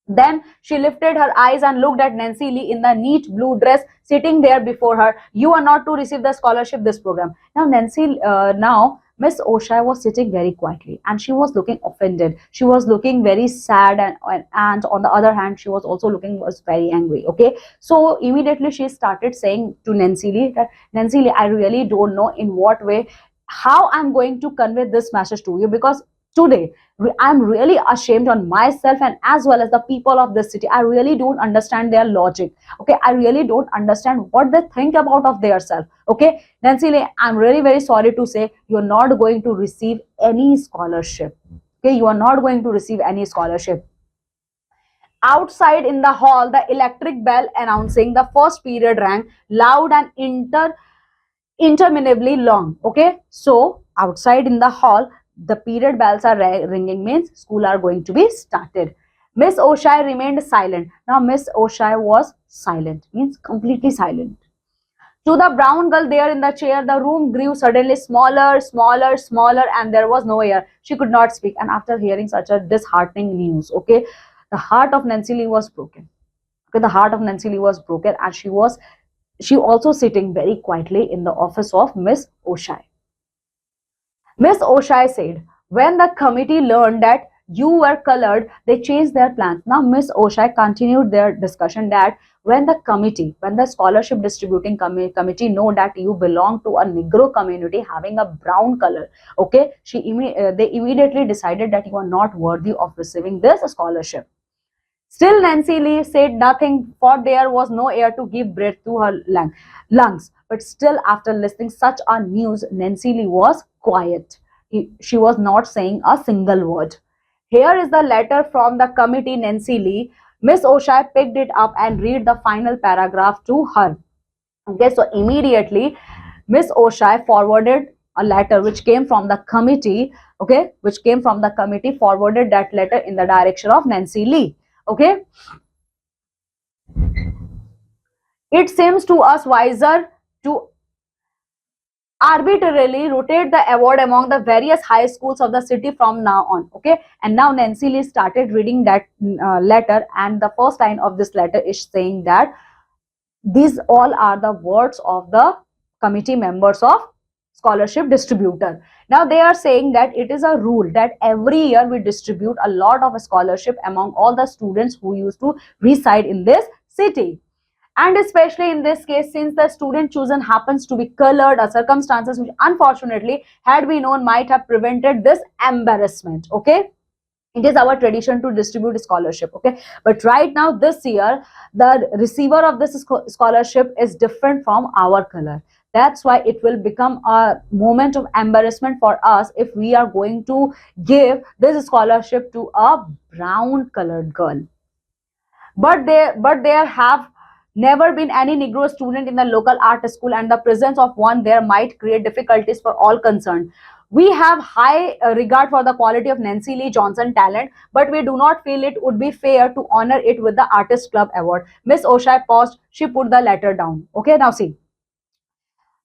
Then she lifted her eyes and looked at Nancy Lee in the neat blue dress sitting there before her. You are not to receive the scholarship this program. Now Miss O'Shea was sitting very quietly and she was looking offended. She was looking very sad, and on the other hand, she was also looking was very angry. Okay, so immediately she started saying to Nancy Lee that, Nancy Lee, I really don't know in what way, how I'm going to convey this message to you, because today I'm really ashamed on myself and as well as the people of this city. I really don't understand their logic. Okay, I really don't understand what they think about of their self. Okay, Nancy Lee, I'm really very sorry to say you're not going to receive any scholarship. Okay, you are not going to receive any scholarship. Outside in the hall, the electric bell announcing the first period rang loud and interminably long. Okay, so outside in the hall, the period bells are ringing, means school are going to be started. Miss O'Shea remained silent. Now Miss O'Shea was silent, means completely silent. To the brown girl there in the chair, the room grew suddenly smaller, and there was no air. She could not speak. And after hearing such a disheartening news, okay, the heart of Nancy Lee was broken. Okay, the heart of Nancy Lee was broken, and she also sitting very quietly in the office of Miss O'Shea. Miss O'Shea said, when the committee learned that you were colored, they changed their plans. Now, Miss O'Shea continued their discussion that when the scholarship distributing committee know that you belong to a Negro community having a brown color, okay, they immediately decided that you are not worthy of receiving this scholarship. Still, Nancy Lee said nothing, for there was no air to give breath to her lungs. But still, after listening such a news, Nancy Lee was quiet. She was not saying a single word. Here is the letter from the committee, Nancy Lee. Miss O'Shea picked it up and read the final paragraph to her. Okay, so immediately Miss O'Shea forwarded a letter which came from the committee. Okay, which came from the committee, forwarded that letter in the direction of Nancy Lee. Okay, it seems to us wiser to arbitrarily rotate the award among the various high schools of the city from now on. Okay, and now Nancy Lee started reading that letter, and the first line of this letter is saying that these all are the words of the committee members of scholarship distributor. Now they are saying that it is a rule that every year we distribute a lot of scholarship among all the students who used to reside in this city. And especially in this case, since the student chosen happens to be colored, a circumstances which unfortunately had we known might have prevented this embarrassment. Okay, it is our tradition to distribute scholarship. Okay, but right now this year the receiver of this scholarship is different from our color. That's why it will become a moment of embarrassment for us if we are going to give this scholarship to a brown colored girl. But there have never been any Negro student in the local art school, and the presence of one there might create difficulties for all concerned. We have high regard for the quality of Nancy Lee Johnson talent, but we do not feel it would be fair to honor it with the Artist Club Award. Miss O'Shea paused. She put the letter down. Okay, now see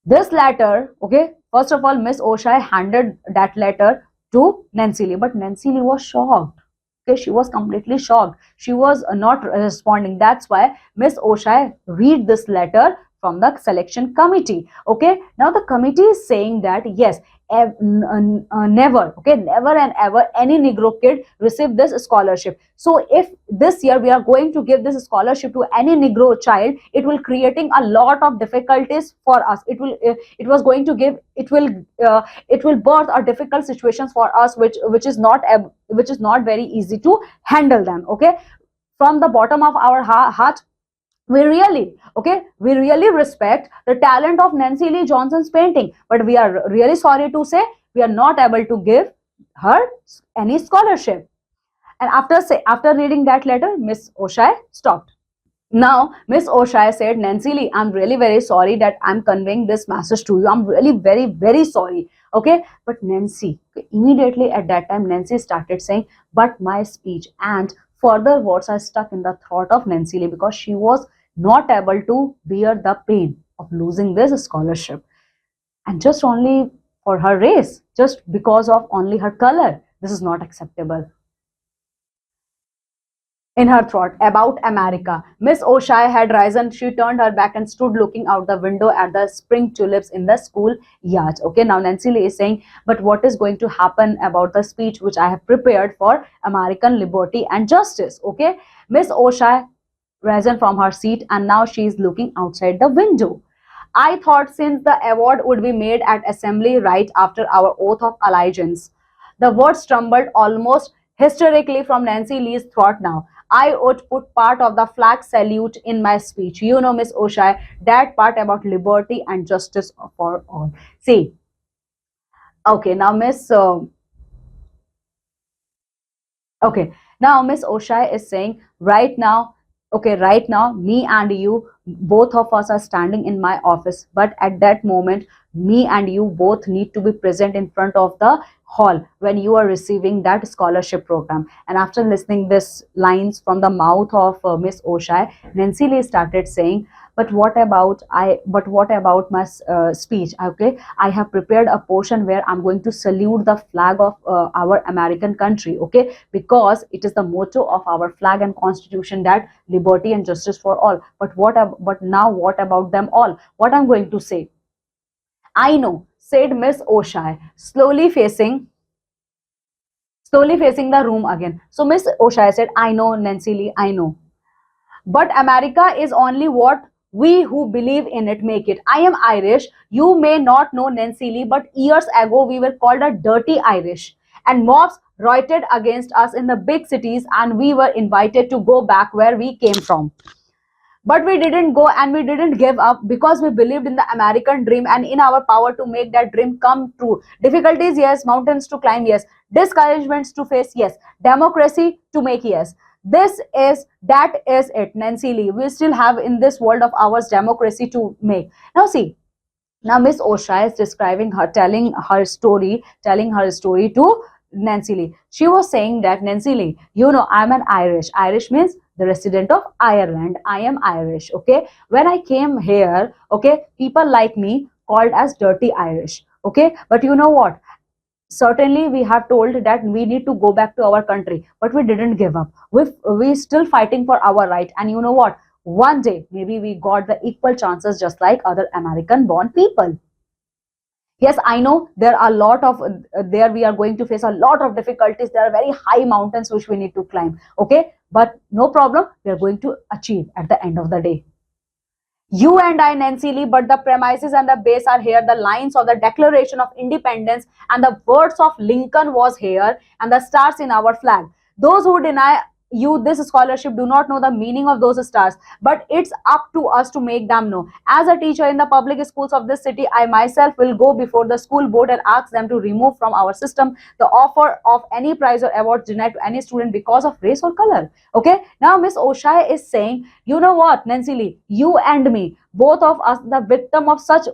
this letter. Okay, first of all, Miss O'Shea handed that letter to Nancy Lee, but Nancy Lee was shocked. Okay, she was completely shocked. She was not responding. That's why Miss Oshai read this letter from the selection committee. Okay, now the committee is saying that yes, never, okay, never and ever any Negro kid receive this scholarship. So if this year we are going to give this scholarship to any Negro child, it will creating a lot of difficulties for us. It was going to give, it will birth a difficult situations for us, which is not which is not very easy to handle them. Okay, from the bottom of our heart, we really respect the talent of Nancy Lee Johnson's painting, but we are really sorry to say we are not able to give her any scholarship. And after reading that letter, Miss Oshai stopped. Now, Miss Oshai said, Nancy Lee, I'm really very sorry that I'm conveying this message to you. I'm really very, very sorry. Okay. But Nancy, immediately at that time, Nancy started saying, but my speech and further words are stuck in the throat of Nancy Lee because she was not able to bear the pain of losing this scholarship. And just only for her race, just because of only her color. This is not acceptable. In her throat about America. Miss Oshai had risen. She turned her back and stood looking out the window at the spring tulips in the school yard. Okay, now Nancy Lee is saying, but what is going to happen about the speech which I have prepared for American liberty and justice? Okay, Miss Oshai risen from her seat and now she is looking outside the window. I thought since the award would be made at assembly right after our oath of allegiance. The words stumbled almost hysterically from Nancy Lee's throat now. I would put part of the flag salute in my speech. You know, Miss Oshai, that part about liberty and justice for all. See, okay, now okay, now Miss Oshai is saying right now, okay, right now, me and you, both of us are standing in my office. But at that moment, me and you both need to be present in front of the hall when you are receiving that scholarship program. And after listening this lines from the mouth of Miss Oshai, Nancy Lee started saying, but what about my speech? Okay, I have prepared a portion where I'm going to salute the flag of our American country. Okay, because it is the motto of our flag and constitution that liberty and justice for all. But now what about them all? What I'm going to say? I know, said Miss Oshai, slowly facing the room again. So Miss Oshai said, I know, Nancy Lee, I know. But America is only what we who believe in it make it. I am Irish. You may not know Nancy Lee, but years ago we were called a dirty Irish. And mobs rioted against us in the big cities, and we were invited to go back where we came from. But we didn't go and we didn't give up because we believed in the American dream and in our power to make that dream come true. Difficulties, yes. Mountains to climb, yes. Discouragements to face, yes. Democracy to make, yes. That is it, Nancy Lee. We still have in this world of ours democracy to make. Now see, now Miss Oshai is describing her, telling her story to Nancy Lee. She was saying that, Nancy Lee, you know, I'm an Irish. Irish means the resident of Ireland. I am Irish. Okay. When I came here, okay, people like me called as dirty Irish. Okay. But you know what? Certainly we have told that we need to go back to our country, but we didn't give up. We still fighting for our right. And you know what? One day, maybe we got the equal chances just like other American born people. Yes, I know there are a lot of there we are going to face a lot of difficulties. There are very high mountains which we need to climb. Okay, but no problem, we are going to achieve at the end of the day. You and I, Nancy Lee, but the premises and the base are here. The lines of the Declaration of Independence and the words of Lincoln was here, and the stars in our flag. Those who deny you this scholarship do not know the meaning of those stars, but it's up to us to make them know. As a teacher in the public schools of this city, I myself will go before the school board and ask them to remove from our system the offer of any prize or award denied to any student because of race or color. Okay, now Miss Oshai is saying, you know what, Nancy Lee, you and me, both of us, the victim of such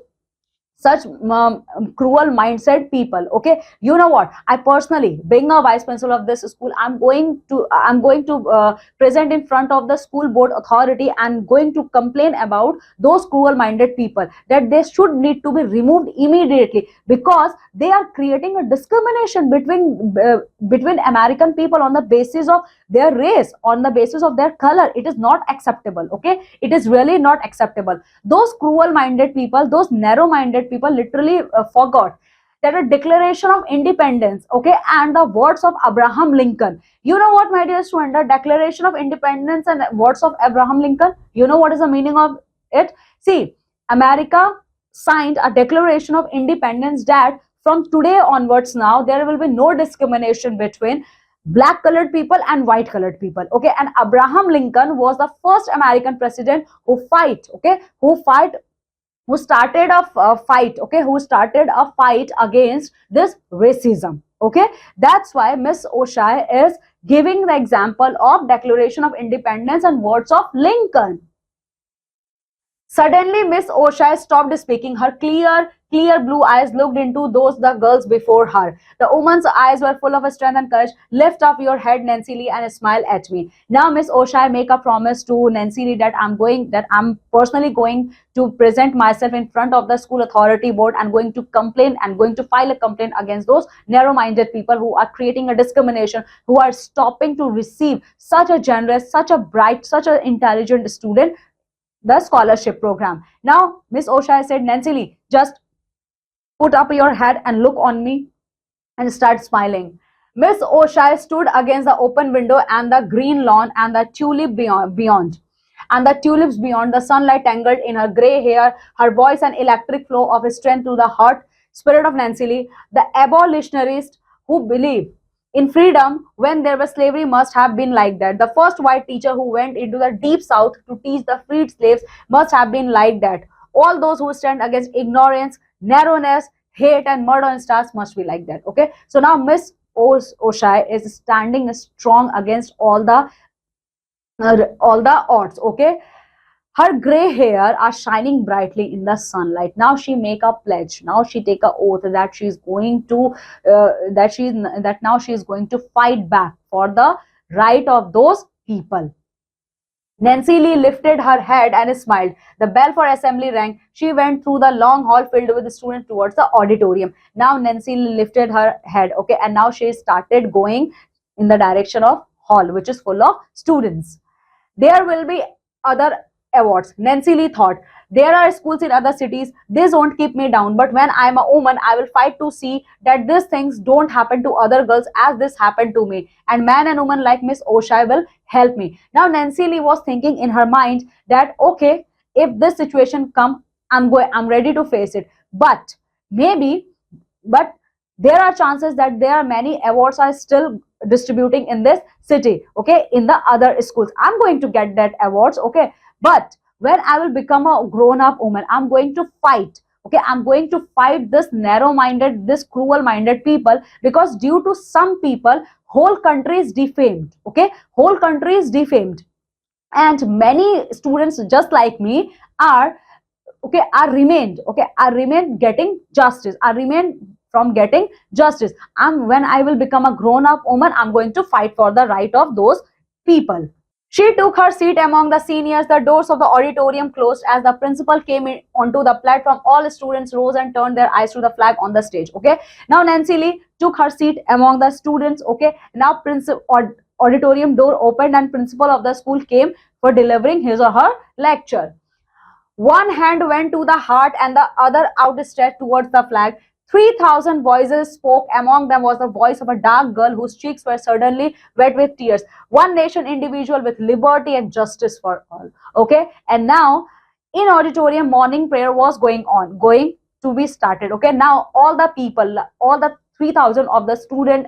such cruel mindset people. Okay, you know what, I personally, being a vice principal of this school, I'm going to present in front of the school board authority and going to complain about those cruel minded people, that they should need to be removed immediately, because they are creating a discrimination between American people on the basis of their race, on the basis of their color. It is not acceptable. Okay, it is really not acceptable. Those cruel minded people, those narrow minded people literally forgot that a declaration of independence, okay, and the words of Abraham Lincoln. You know what, my dear student, the declaration of independence and words of Abraham Lincoln, you know what is the meaning of it? See, America signed a declaration of independence that from today onwards now there will be no discrimination between black colored people and white colored people. Okay, and Abraham Lincoln was the first American president who fight, okay, who started a fight, okay, who started a fight against this racism. Okay, that's why Miss Oshai is giving the example of declaration of independence and words of Lincoln. Suddenly, Miss Oshai stopped speaking. Her clear blue eyes looked into those the girls before her. The woman's eyes were full of strength and courage. Lift up your head, Nancy Lee, and smile at me. Now, Miss Oshai make a promise to Nancy Lee that I'm personally going to present myself in front of the school authority board and going to complain and going to file a complaint against those narrow-minded people who are creating a discrimination, who are stopping to receive such a generous, such a bright, such an intelligent student the scholarship program. Now, Miss Oshai said, Nancy Lee, just put up your head and look on me and start smiling. Miss Oshai stood against the open window and the green lawn and the tulip beyond. And the tulips beyond, the sunlight tangled in her grey hair, her voice an electric flow of strength to the heart spirit of Nancy Lee, the abolitionist who believed in freedom when there was slavery must have been like that. The first white teacher who went into the deep south to teach the freed slaves must have been like that. All those who stand against ignorance, narrowness, hate and murder and stars must be like that. Okay, so now Miss Oshai is standing strong against all the odds. Okay, her gray hair are shining brightly in the sunlight. Now she make a pledge. Now she take a oath that she is going to now she is going to fight back for the right of those people. Nancy Lee lifted her head and smiled. The bell for assembly rang. She went through the long hall filled with students towards the auditorium. Now Nancy Lee lifted her head, okay, and now she started going in the direction of hall, which is full of students. There will be other awards. Nancy Lee thought, there are schools in other cities, these won't keep me down, but when I'm a woman, I will fight to see that these things don't happen to other girls as this happened to me. And man and woman like Miss Oshai will help me. Now Nancy Lee was thinking in her mind that, okay, if this situation come, I'm ready to face it. But maybe, but there are chances that there are many awards are still distributing in this city, okay, in the other schools. I'm going to get that awards, okay, but when I will become a grown-up woman, I'm going to fight. Okay, I'm going to fight this narrow-minded, this cruel-minded people, because due to some people, whole country is defamed. Okay, whole country is defamed, and many students just like me are are remain getting justice. I remain from getting justice. When I will become a grown-up woman, I'm going to fight for the right of those people. She took her seat among the seniors. The doors of the auditorium closed as the principal came in onto the platform. All students rose and turned their eyes to the flag on the stage. Okay. Now Nancy Lee took her seat among the students. Okay. Now auditorium door opened and principal of the school came for delivering his or her lecture. One hand went to the heart and the other outstretched towards the flag. 3,000 voices spoke. Among them was the voice of a dark girl whose cheeks were suddenly wet with tears. One nation individual with liberty and justice for all. Okay, and now in auditorium, morning prayer was going to be started. Okay, now all the people, all the 3,000 of the student,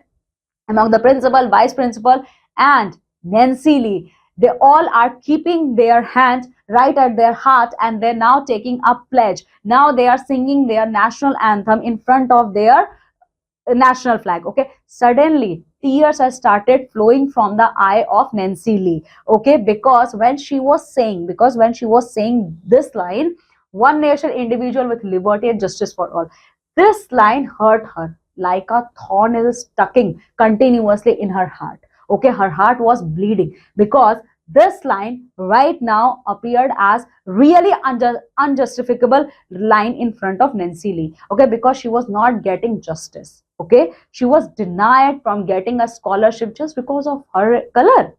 among the principal, vice principal, and Nancy Lee, they all are keeping their hand right at their heart, and they're now taking a pledge. Now they are singing their national anthem in front of their national flag. Okay, suddenly tears have started flowing from the eye of Nancy Lee. Okay, because when she was saying this line, one nation, individual with liberty and justice for all. This line hurt her like a thorn is stucking continuously in her heart. Okay, her heart was bleeding because this line right now appeared as really unjustifiable line in front of Nancy Lee. Okay, because she was not getting justice. Okay, she was denied from getting a scholarship just because of her color.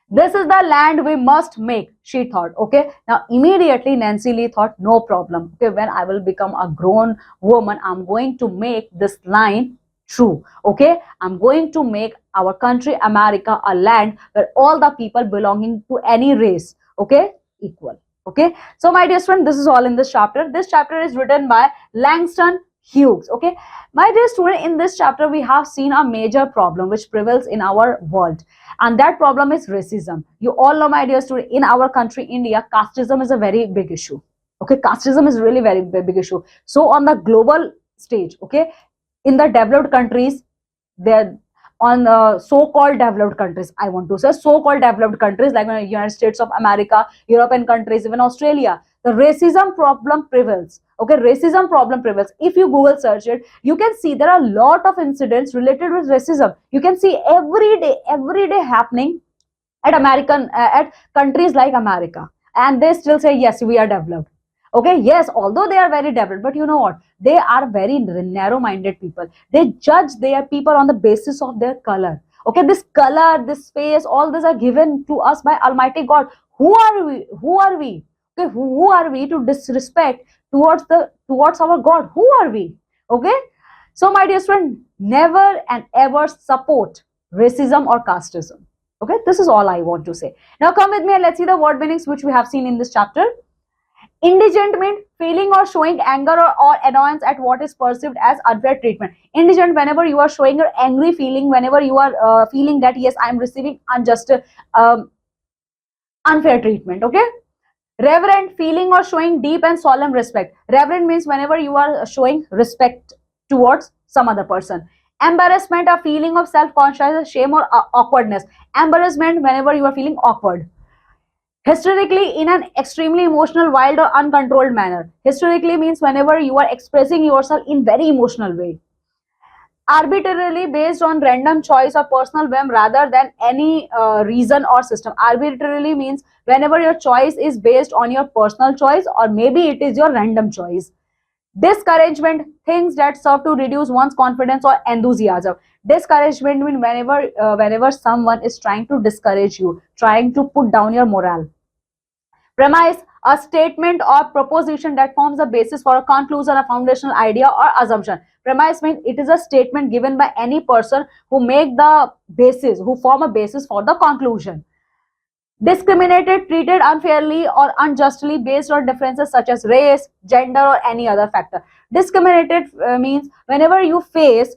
This is the land we must make, she thought. Okay, now immediately Nancy Lee thought, no problem. Okay, when I will become a grown woman, I'm going to make this line true. Okay, I'm going to make our country America a land where all the people belonging to any race, okay, equal. Okay, so my dear friend, this is all in this chapter. This chapter is written by Langston Hughes. Okay, my dear student, in this chapter we have seen a major problem which prevails in our world, and that problem is racism. You all know, my dear student, in our country India, casteism is a very big issue. Okay, casteism is really very big issue. So on the global stage, okay, in the developed countries, there, on the so-called developed countries, I want to say so-called developed countries like United States of America, European countries, even Australia, the racism problem prevails. Okay, racism problem prevails. If you Google search it, you can see there are a lot of incidents related with racism. You can see every day happening at at countries like America, and they still say yes, we are developed. Okay, yes, although they are very developed, but you know what, they are very narrow minded people. They judge their people on the basis of their color. Okay, this color, this face, all these are given to us by Almighty God. Who are we okay, who are we to disrespect towards our God? Who are we? Okay, so my dear friend, never and ever support racism or casteism. Okay, this is all I want to say. Now come with me and let's see the word meanings which we have seen in this chapter. Indigent means feeling or showing anger or annoyance at what is perceived as unfair treatment. Indigent, whenever you are showing your angry feeling, whenever you are feeling that yes, I am receiving um, unfair treatment. Okay. Reverent, feeling or showing deep and solemn respect. Reverent means whenever you are showing respect towards some other person. Embarrassment, a feeling of self-consciousness, shame or awkwardness. Embarrassment, whenever you are feeling awkward. Hysterically, in an extremely emotional, wild or uncontrolled manner. Hysterically means whenever you are expressing yourself in very emotional way. Arbitrarily, based on random choice or personal whim rather than any reason or system. Arbitrarily means whenever your choice is based on your personal choice or maybe it is your random choice. Discouragement, things that serve to reduce one's confidence or enthusiasm. Discouragement means whenever someone is trying to discourage you, trying to put down your morale. Premise, a statement or proposition that forms the basis for a conclusion, a foundational idea or assumption. Premise means it is a statement given by any person who make the basis, who form a basis for the conclusion. Discriminated, treated unfairly or unjustly based on differences such as race, gender or any other factor. Discriminated means whenever you face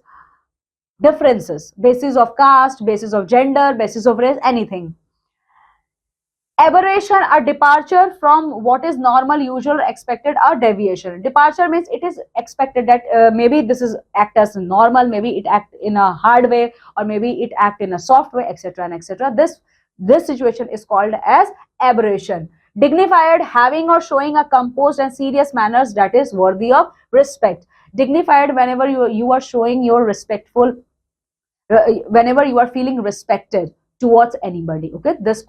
differences, basis of caste, basis of gender, basis of race, anything. Aberration, a departure from what is normal, usual, expected, or deviation. Departure means it is expected that maybe this is act as normal, maybe it act in a hard way, or maybe it act in a soft way, etc. and etc. This situation is called as aberration. Dignified, having or showing a composed and serious manners that is worthy of respect. Dignified, whenever you are showing your respectful, whenever you are feeling respected towards anybody. Okay, this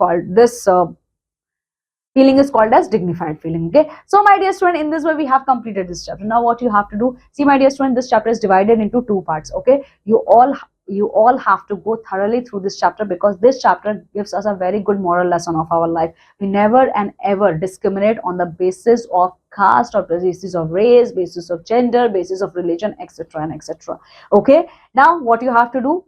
feeling is called as dignified feeling. Okay, so my dear student, in this way we have completed this chapter. Now what you have to do, see my dear student, this chapter is divided into two parts. Okay, you all have to go thoroughly through this chapter because this chapter gives us a very good moral lesson of our life. We never and ever discriminate on the basis of caste or basis of race, basis of gender, basis of religion, etc. and etc. Okay, now what you have to do,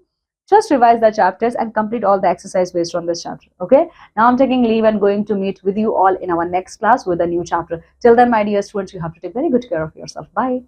just revise the chapters and complete all the exercise based on this chapter. Okay, now I'm taking leave and going to meet with you all in our next class with a new chapter. Till then, my dear students, you have to take very good care of yourself. Bye.